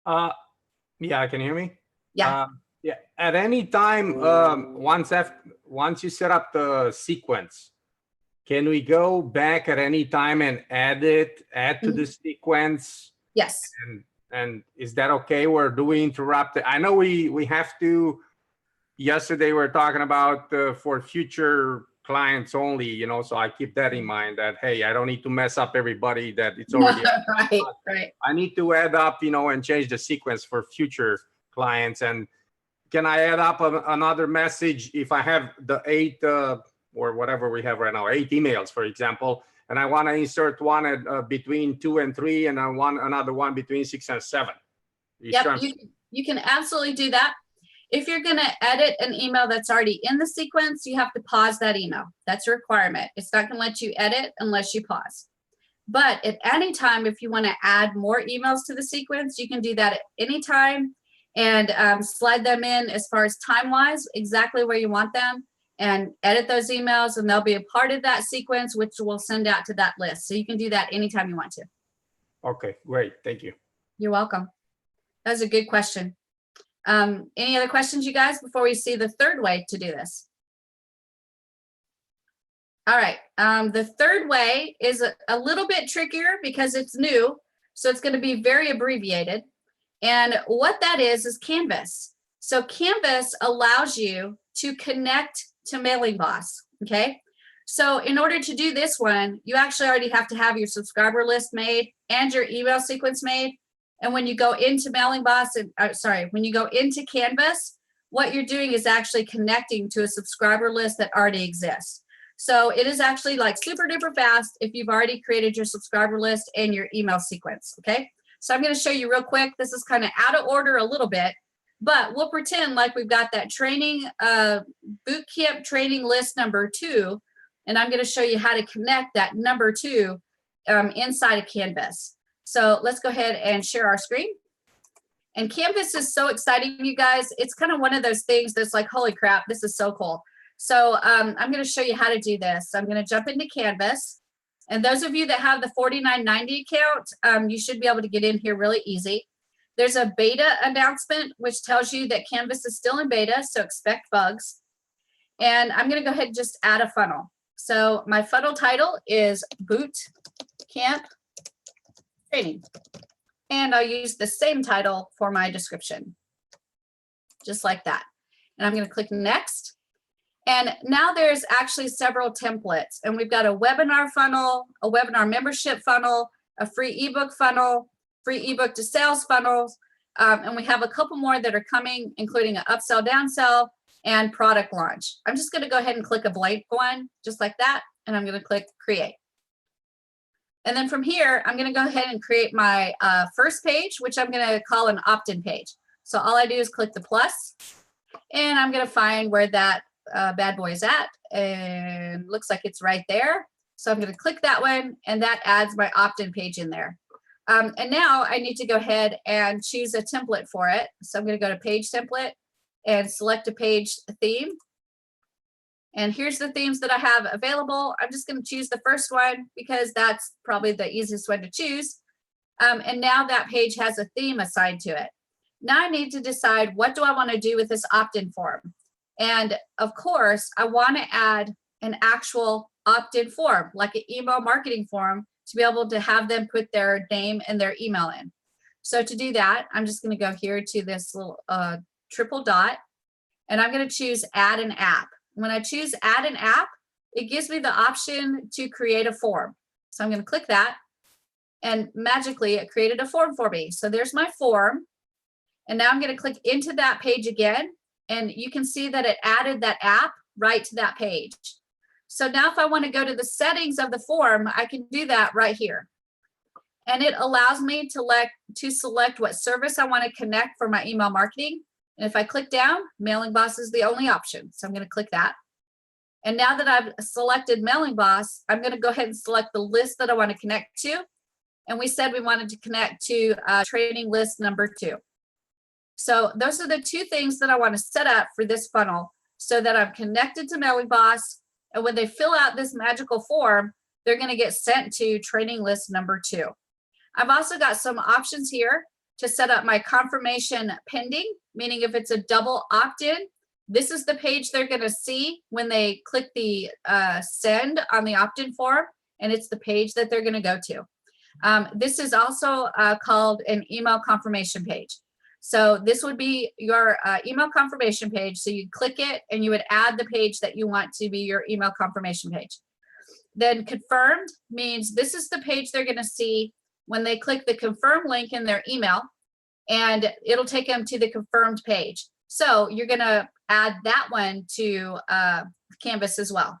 Yeah, can you hear me? Yeah. Yeah. At any time, once you set up the sequence, can we go back at any time and add to the sequence? Yes. And is that okay? Or do we interrupt it? I know we have to. Yesterday we were talking about for future clients only, you know, so I keep that in mind that, hey, I don't need to mess up everybody that it's already. Right. I need to add up, you know, and change the sequence for future clients. And can I add up another message if I have the 8 or whatever we have right now, 8 emails, for example, and I want to insert one at between 2 and 3, and I want another one between 6 and 7. Yep, you can absolutely do that. If you're going to edit an email that's already in the sequence, you have to pause that email. That's a requirement. It's not going to let you edit unless you pause. But at any time, if you want to add more emails to the sequence, you can do that at any time and slide them in as far as time-wise, exactly where you want them, and edit those emails, and they'll be a part of that sequence, which we'll send out to that list. So you can do that anytime you want to. Okay, great. Thank you. You're welcome. That was a good question. Any other questions, you guys, before we see the third way to do this? All right. The third way is a little bit trickier because it's new. So it's going to be very abbreviated. And what that is Canvas. So Canvas allows you to connect to MailingBoss. Okay. So in order to do this one, you actually already have to have your subscriber list made and your email sequence made. And when you go into MailingBoss, when you go into Canvas, what you're doing is actually connecting to a subscriber list that already exists. So it is actually like super duper fast if you've already created your subscriber list and your email sequence, okay? So I'm gonna show you real quick. This is kind of out of order a little bit, but we'll pretend like we've got that training, bootcamp training list number 2, and I'm gonna show you how to connect that number 2 inside of Canvas. So let's go ahead and share our screen. And Canvas is so exciting, you guys. It's kind of one of those things that's like, holy crap, this is so cool. So I'm going to show you how to do this. I'm going to jump into Canvas. And those of you that have the 4990 account, you should be able to get in here really easy. There's a beta announcement, which tells you that Canvas is still in beta, so expect bugs. And I'm going to go ahead and just add a funnel. So my funnel title is Boot Camp Training. And I'll use the same title for my description, just like that. And I'm going to click next. And now there's actually several templates, and we've got a webinar funnel, a webinar membership funnel, a free ebook funnel, free ebook to sales funnels, and we have a couple more that are coming, including an upsell, downsell, and product launch. I'm just going to go ahead and click a blank one, just like that, and I'm going to click create. And then from here, I'm going to go ahead and create my first page, which I'm going to call an opt-in page. So all I do is click the plus, and I'm going to find where that bad boy is at, and looks like it's right there. So I'm going to click that one, and that adds my opt-in page in there. And now I need to go ahead and choose a template for it. So I'm going to go to page template and select a page theme. And here's the themes that I have available. I'm just going to choose the first one because that's probably the easiest one to choose. And now that page has a theme assigned to it. Now I need to decide, what do I want to do with this opt-in form? And of course, I want to add an actual opt-in form, like an email marketing form, to be able to have them put their name and their email in. So to do that, I'm just going to go here to this little triple dot, and I'm going to choose add an app. When I choose add an app, it gives me the option to create a form. So I'm going to click that, and magically it created a form for me. So there's my form. And now I'm going to click into that page again, and you can see that it added that app right to that page. So now if I want to go to the settings of the form, I can do that right here. And it allows me to select what service I want to connect for my email marketing. And if I click down, Mailing Boss is the only option. So I'm going to click that. And now that I've selected Mailing Boss, I'm going to go ahead and select the list that I want to connect to. And we said we wanted to connect to training list number 2. So those are the 2 things that I want to set up for this funnel so that I'm connected to Mailing Boss. And when they fill out this magical form, they're going to get sent to training list number 2. I've also got some options here to set up my confirmation pending, meaning if it's a double opt-in, this is the page they're going to see when they click the send on the opt-in form, and it's the page that they're going to go to. This is also called an email confirmation page. So this would be your email confirmation page. So you click it and you would add the page that you want to be your email confirmation page. Then confirmed means this is the page they're going to see when they click the confirm link in their email, and it'll take them to the confirmed page. So you're going to add that one to Canvas as well.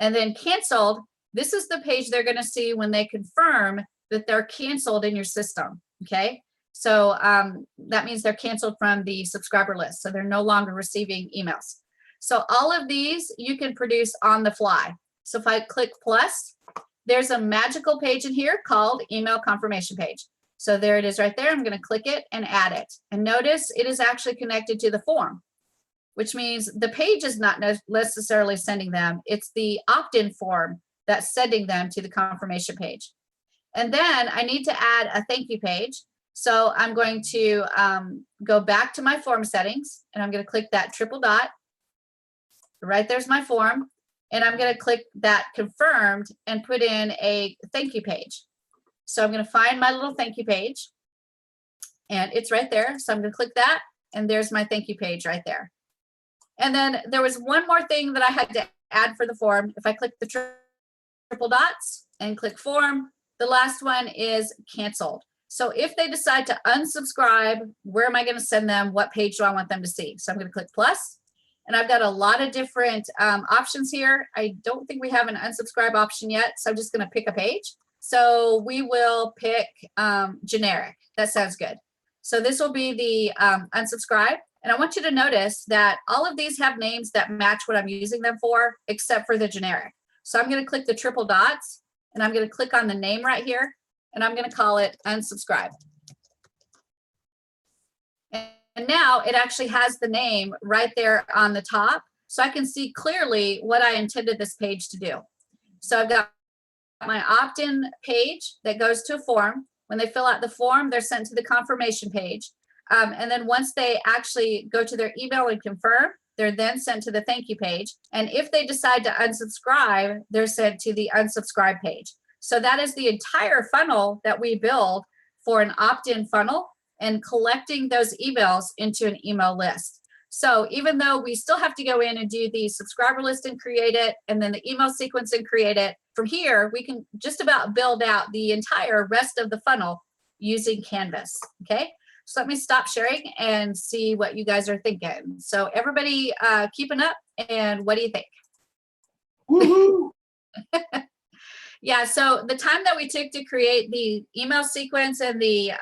And then canceled, this is the page they're going to see when they confirm that they're canceled in your system. Okay. So that means they're canceled from the subscriber list. So they're no longer receiving emails. So all of these you can produce on the fly. So if I click plus, there's a magical page in here called email confirmation page. So there it is right there. I'm going to click it and add it. And notice it is actually connected to the form, which means the page is not necessarily sending them. It's the opt-in form that's sending them to the confirmation page. And then I need to add a thank you page. So I'm going to go back to my form settings, and I'm going to click that triple dot. Right there's my form. And I'm going to click that confirmed and put in a thank you page. So I'm going to find my little thank you page, and it's right there. So I'm going to click that, and there's my thank you page right there. And then there was one more thing that I had to add for the form. If I click the triple dots and click form, the last one is canceled. So if they decide to unsubscribe, where am I going to send them? What page do I want them to see? So I'm going to click plus. And I've got a lot of different options here. I don't think we have an unsubscribe option yet, so I'm just going to pick a page. So we will pick generic. That sounds good. So this will be the unsubscribe. And I want you to notice that all of these have names that match what I'm using them for, except for the generic. So I'm going to click the triple dots, and I'm going to click on the name right here, and I'm going to call it unsubscribe. And now it actually has the name right there on the top, so I can see clearly what I intended this page to do. So I've got my opt-in page that goes to a form. When they fill out the form, they're sent to the confirmation page. And then once they actually go to their email and confirm, they're then sent to the thank you page. And if they decide to unsubscribe, they're sent to the unsubscribe page. So that is the entire funnel that we build for an opt-in funnel, and collecting those emails into an email list. So even though we still have to go in and do the subscriber list and create it, and then the email sequence and create it, from here, we can just about build out the entire rest of the funnel using Canvas, okay? So let me stop sharing and see what you guys are thinking. So everybody keeping up, and what do you think? Woohoo! Yeah, so the time that we took to create the email sequence and the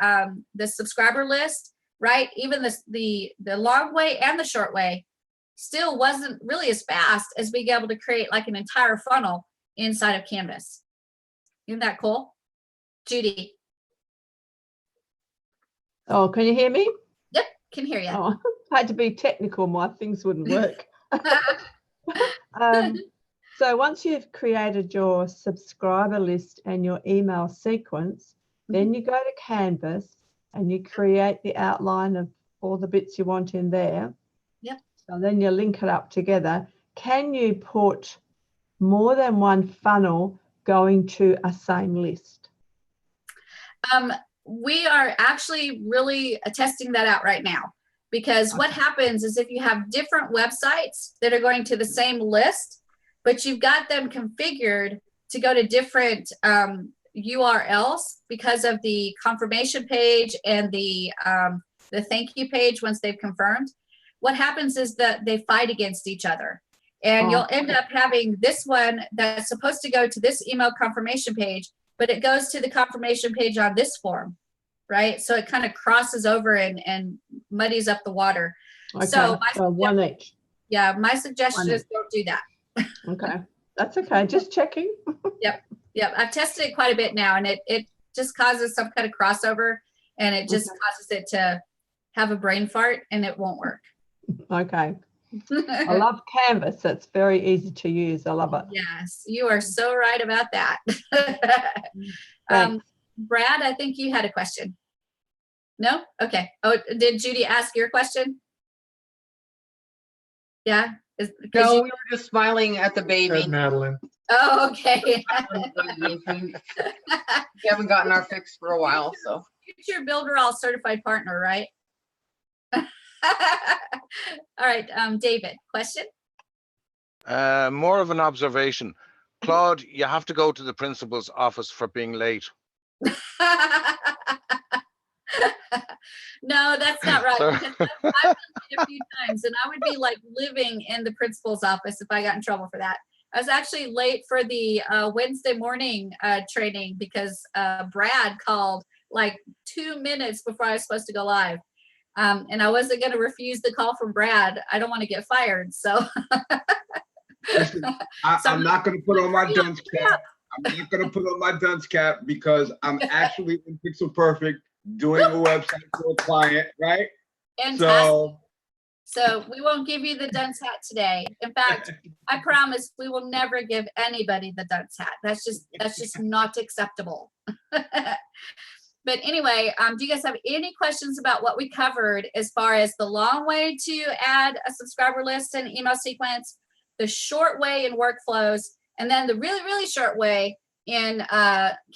subscriber list, right? Even the long way and the short way still wasn't really as fast as being able to create like an entire funnel inside of Canvas. Isn't that cool? Judy. Oh, can you hear me? Yep, can hear you. Oh, I had to be technical. My things wouldn't work. So once you've created your subscriber list and your email sequence, then you go to Canvas and you create the outline of all the bits you want in there. Yep. So then you link it up together. Can you put more than one funnel going to a same list? We are actually really testing that out right now, because what happens is if you have different websites that are going to the same list, but you've got them configured to go to different URLs because of the confirmation page and the thank you page once they've confirmed, what happens is that they fight against each other. And Oh, you'll end up having this one that's supposed to go to this email confirmation page, but it goes to the confirmation page on this form, right? So it kind of crosses over and muddies up the water. Okay, So so one each. Yeah, my suggestion One is don't do that. Okay, that's okay. Just checking. Yep, I've tested it quite a bit now, and it just causes some kind of crossover, and it just causes it to have a brain fart, and it won't work. Okay. I love Canvas. It's very easy to use. I love it. Yes, you are so right about that. Thanks. Brad, I think you had a question. No? Okay. Oh, did Judy ask your question? Yeah? Because No, you- we were just smiling at the baby. Said Madeline. Oh, okay. We haven't gotten our fix for a while, so. Future Builder All certified partner, right? All right, David, question? More of an observation. Claude, you have to go to the principal's office for being late. No, that's not right. Sorry. Because I've been late a few times, and I would be like living in the principal's office if I got in trouble for that. I was actually late for the Wednesday morning training because Brad called like 2 minutes before I was supposed to go live. And I wasn't going to refuse the call from Brad. I don't want to get fired. So Listen, I'm not going to put on my dunce cap. I'm not going to put on my dunce cap because I'm actually in Pixel Perfect doing a website for a client, right? fantastic. So we won't give you the dunce hat today. In fact, I promise we will never give anybody the dunce hat. That's just not acceptable. But anyway, do you guys have any questions about what we covered as far as the long way to add a subscriber list and email sequence, the short way in workflows, and then the really, really short way in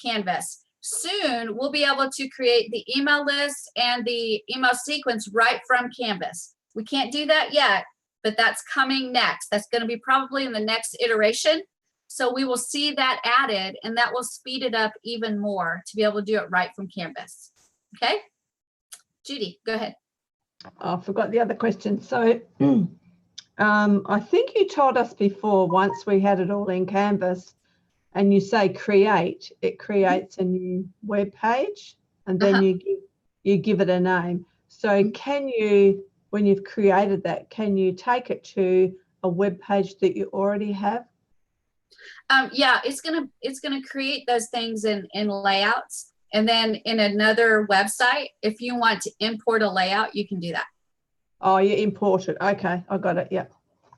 Canvas? Soon, we'll be able to create the email list and the email sequence right from Canvas. We can't do that yet, but that's coming next. That's going to be probably in the next iteration. So we will see that added, and that will speed it up even more to be able to do it right from Canvas. Okay? Judy, go ahead. I forgot the other question. So I think you told us before, once we had it all in Canvas and you say create, it creates a new web page, and then you give it a name. So can you, when you've created that, can you take it to a web page that you already have? Yeah, it's gonna create those things in layouts, and then in another website, if you want to import a layout, you can do that. Oh, you import it. Okay, I got it. Yeah.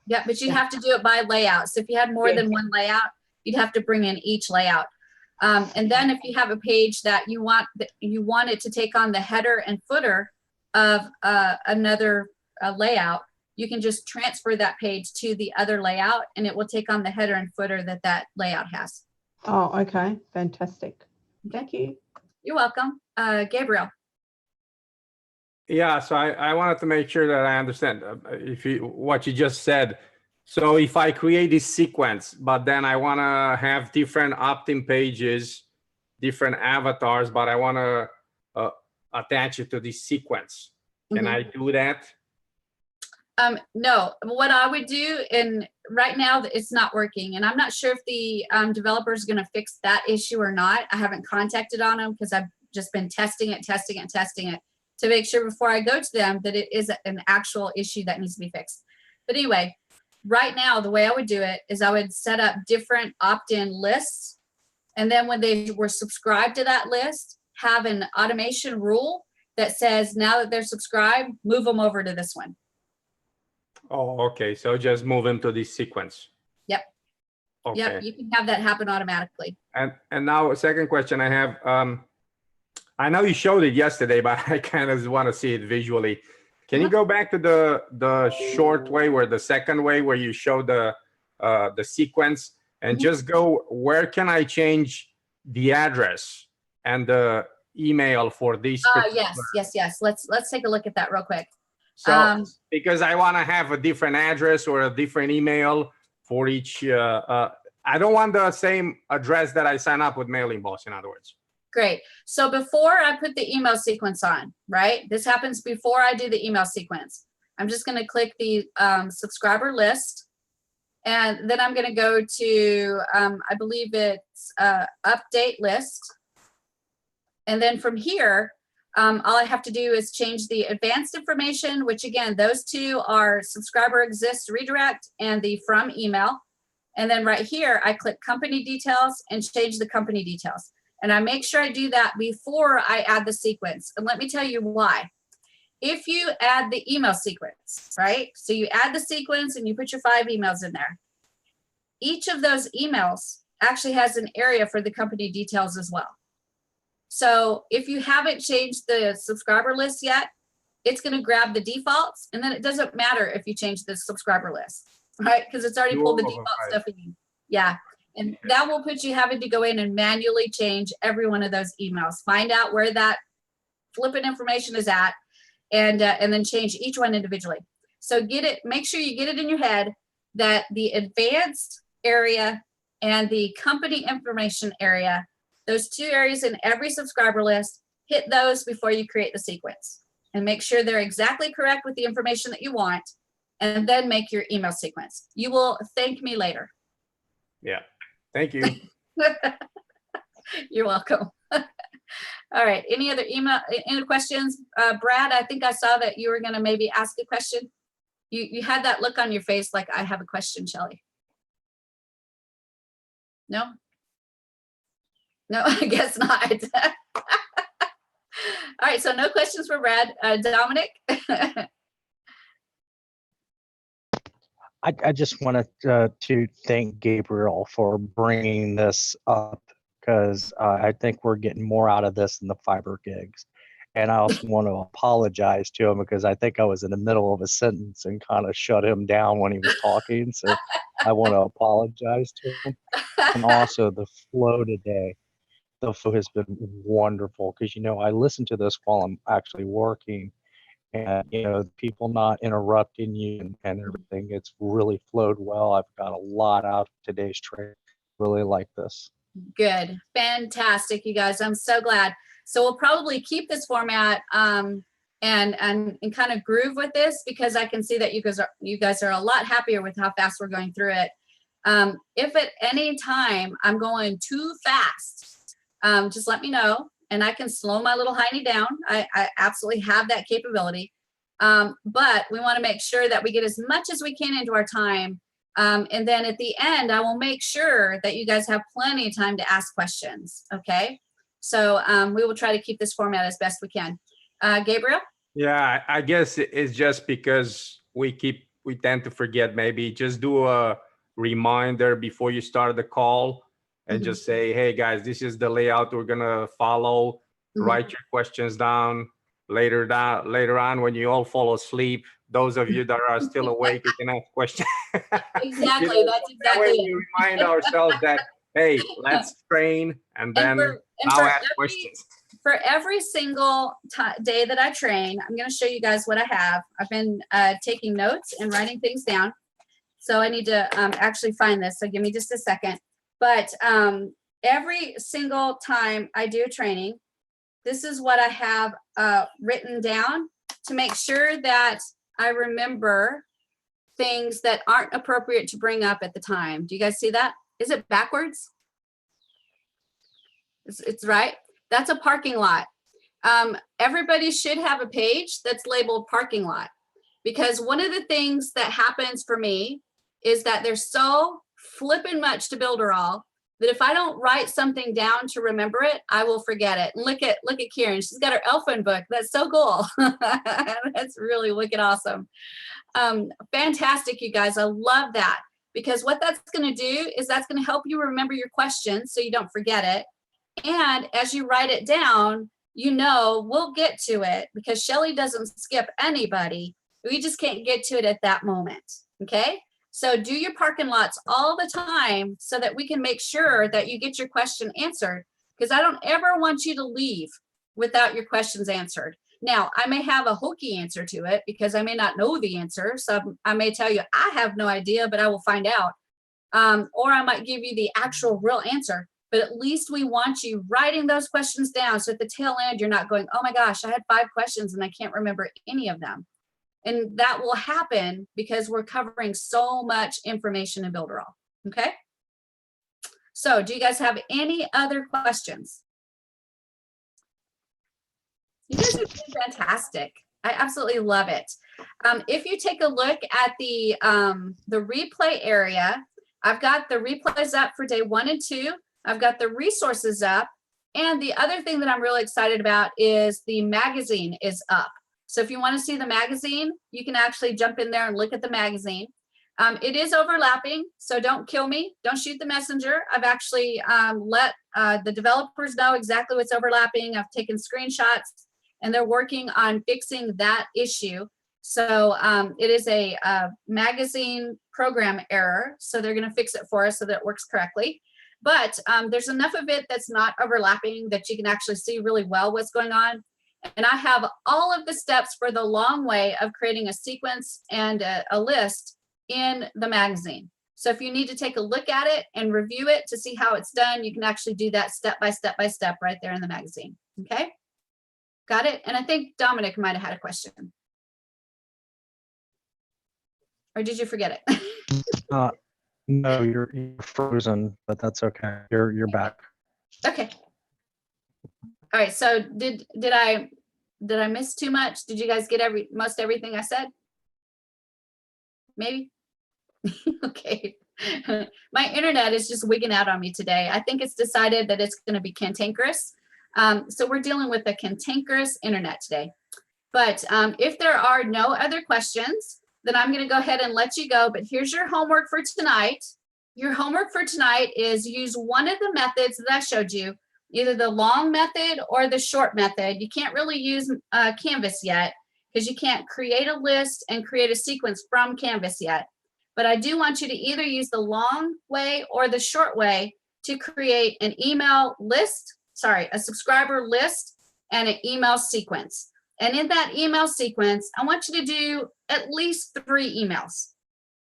Yeah, but you have to do it by layout. So if you had more than one layout, you'd have to bring in each layout. And then if you have a page that you want it to take on the header and footer of another layout, you can just transfer that page to the other layout, and it will take on the header and footer that layout has. Oh, okay. Fantastic. Thank you. You're welcome. Gabriel. Yeah, so I wanted to make sure that I understand what you just said. So if I create this sequence, but then I want to have different opt-in pages, different avatars, but I want to attach it to this sequence. Can I do that? No, what I would do, and right now it's not working, and I'm not sure if the developer is going to fix that issue or not. I haven't contacted on them because I've just been testing it to make sure before I go to them that it is an actual issue that needs to be fixed. But anyway, right now, the way I would do it is I would set up different opt-in lists, and then when they were subscribed to that list, have an automation rule that says now that they're subscribed, move them over to this one. Oh, okay. So just move them to this sequence. Yep. Okay. Yep, you can have that happen automatically. And now a second question I have. I know you showed it yesterday, but I kind of want to see it visually. Can you go back to the short way, where the second way where you show the sequence, and just go, where can I change the address and the email for these? Yes. Let's take a look at that real quick. So because I want to have a different address or a different email for each, I don't want the same address that I sign up with Mailing Boss, in other words. Great. So before I put the email sequence on, right? This happens before I do the email sequence. I'm just going to click the subscriber list. And then I'm going to go to, I believe it's update list. And then from here, all I have to do is change the advanced information, which again, those two are subscriber exists redirect and the from email. And then right here, I click company details and change the company details. And I make sure I do that before I add the sequence. And let me tell you why. If you add the email sequence, right? So you add the sequence and you put your 5 emails in there. Each of those emails actually has an area for the company details as well. So if you haven't changed the subscriber list yet, it's going to grab the defaults, and then it doesn't matter if you change the subscriber list, right? Because it's already pulled the default stuff in. Yeah. And that will put you having to go in and manually change every one of those emails. Find out where that flipping information is at, and then change each one individually. So make sure you get it in your head that the advanced area and the company information area, those 2 areas in every subscriber list, hit those before you create the sequence. And make sure they're exactly correct with the information that you want, and then make your email sequence. You will thank me later. Yeah, thank you. You're welcome. All right, any other questions? Brad, I think I saw that you were gonna maybe ask a question. You had that look on your face like, I have a question, Shelley. No? No, I guess not. All right, so no questions for Brad. Dominic? I just wanted to thank Gabriel for bringing this up, because I think we're getting more out of this than the fiber gigs. And I also want to apologize to him because I think I was in the middle of a sentence and kind of shut him down when he was talking. So I want to apologize to him. And also the flow today. The flow has been wonderful because, I listen to this while I'm actually working, and, people not interrupting you and everything. It's really flowed well. I've got a lot out of today's training. Really like this. Good, fantastic, you guys. I'm so glad. So we'll probably keep this format and kind of groove with this, because I can see that you guys are a lot happier with how fast we're going through it. If at any time I'm going too fast, just let me know and I can slow my little hiney down. I absolutely have that capability. But we want to make sure that we get as much as we can into our time. And then at the end, I will make sure that you guys have plenty of time to ask questions. Okay. So we will try to keep this format as best we can. Gabriel? Yeah, I guess it's just because we tend to forget. Maybe just do a reminder before you start the call and just say, hey guys, this is the layout we're gonna follow. Write your questions down later on when you all fall asleep. Those of you that are still awake, you can ask questions. Exactly, that's exactly that way it. we remind ourselves that, hey, let's train and then now ask questions. For every single day that I train, I'm going to show you guys what I have. I've been taking notes and writing things down. So I need to actually find this. So give me just a second. But every single time I do training, this is what I have written down to make sure that I remember things that aren't appropriate to bring up at the time. Do you guys see that? Is it backwards? It's right. That's a parking lot. Everybody should have a page that's labeled parking lot, because one of the things that happens for me is that there's so flippin' much to Builderall that if I don't write something down to remember it, I will forget it. And look at Kieran. She's got her Elfin book. That's so cool. That's really wicked awesome. Fantastic, you guys. I love that, because what that's going to do is that's going to help you remember your questions so you don't forget it. And as you write it down, we'll get to it, because Shelley doesn't skip anybody. We just can't get to it at that moment. Okay. So do your parking lots all the time so that we can make sure that you get your question answered, because I don't ever want you to leave without your questions answered. Now, I may have a hokey answer to it because I may not know the answer. So I may tell you, I have no idea, but I will find out. Or I might give you the actual real answer. But at least we want you writing those questions down. So at the tail end, you're not going, oh my gosh, I had 5 questions and I can't remember any of them. And that will happen because we're covering so much information in Builderall. Okay. So do you guys have any other questions? You guys are doing fantastic. I absolutely love it. If you take a look at the replay area, I've got the replays up for day 1 and 2. I've got the resources up. And the other thing that I'm really excited about is the magazine is up. So if you want to see the magazine, you can actually jump in there and look at the magazine. It is overlapping, so don't kill me. Don't shoot the messenger. I've actually let the developers know exactly what's overlapping. I've taken screenshots, and they're working on fixing that issue. So it is a magazine program error. So they're going to fix it for us so that it works correctly. But there's enough of it that's not overlapping that you can actually see really well what's going on. And I have all of the steps for the long way of creating a sequence and a list in the magazine. So if you need to take a look at it and review it to see how it's done, you can actually do that step by step by step right there in the magazine. Okay. Got it? And I think Dominic might have had a question. Or did you forget it? No, you're frozen, but that's okay. You're back. Okay. All right. So did I miss too much? Did you guys get most everything I said? Maybe. Okay. My internet is just wigging out on me today. I think it's decided that it's going to be cantankerous. So we're dealing with a cantankerous internet today. But if there are no other questions, then I'm going to go ahead and let you go. But here's your homework for tonight. Your homework for tonight is use one of the methods that I showed you, either the long method or the short method. You can't really use Canvas yet because you can't create a list and create a sequence from Canvas yet. But I do want you to either use the long way or the short way to create an email list, a subscriber list and an email sequence. And in that email sequence, I want you to do at least 3 emails.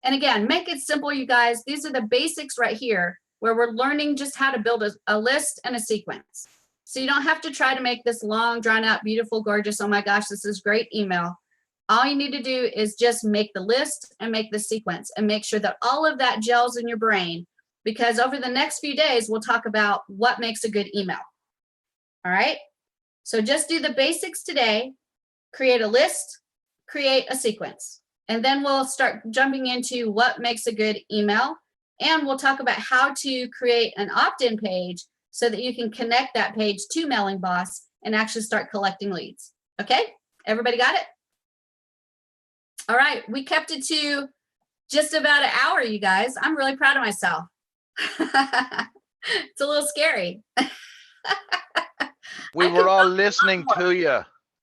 And again, make it simple, you guys. These are the basics right here where we're learning just how to build a list and a sequence. So you don't have to try to make this long, drawn out, beautiful, gorgeous, oh my gosh, this is great email. All you need to do is just make the list and make the sequence and make sure that all of that gels in your brain, because over the next few days, we'll talk about what makes a good email. All right. So just do the basics today, create a list, create a sequence, and then we'll start jumping into what makes a good email. And we'll talk about how to create an opt-in page so that you can connect that page to Mailing Boss and actually start collecting leads. Okay, everybody got it? All right, we kept it to just about an hour, you guys. I'm really proud of myself. It's a little scary. We were all listening to you.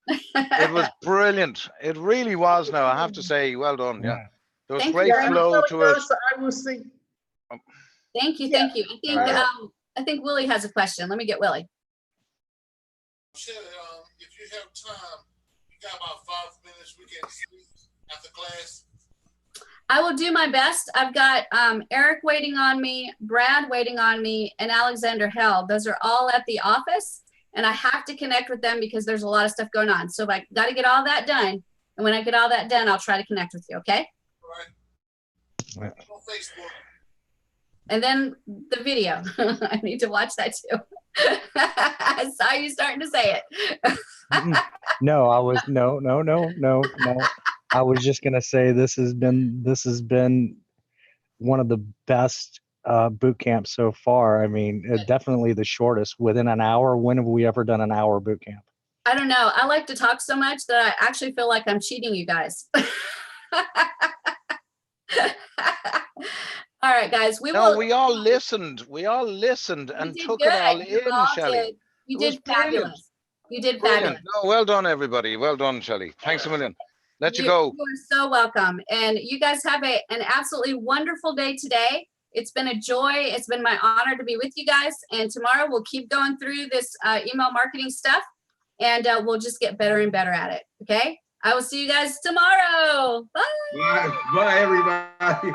It was brilliant. It really was. Now I have to say, well done. Yeah, there was Thank great you. flow to it. I will see. Thank you, thank you. I think Willie has a question. Let me get Willie. Sure, if you have time, you got about 5 minutes. We can speak after class. I will do my best. I've got Eric waiting on me, Brad waiting on me, and Alexander Hell. Those are all at the office, and I have to connect with them because there's a lot of stuff going on. So I got to get all that done, and when I get all that done, I'll try to connect with you. Okay? All right. On Facebook. And then the video. I need to watch that too. I saw you starting to say it. No, I was no. I was just gonna say this has been one of the best boot camps so far. I mean, definitely the shortest. Within an hour. When have we ever done an hour boot camp? I don't know. I like to talk so much that I actually feel like I'm cheating you guys. All right, guys. We all listened. We all listened and took it all in, Shelley. You did fabulous. You did fabulous. No, well done, everybody. Well done, Shelley. Thanks a million. Let you go. You are so welcome. And you guys have an absolutely wonderful day today. It's been a joy. It's been my honor to be with you guys. And tomorrow we'll keep going through this email marketing stuff, and we'll just get better and better at it. Okay? I will see you guys tomorrow. Bye. Bye, everybody.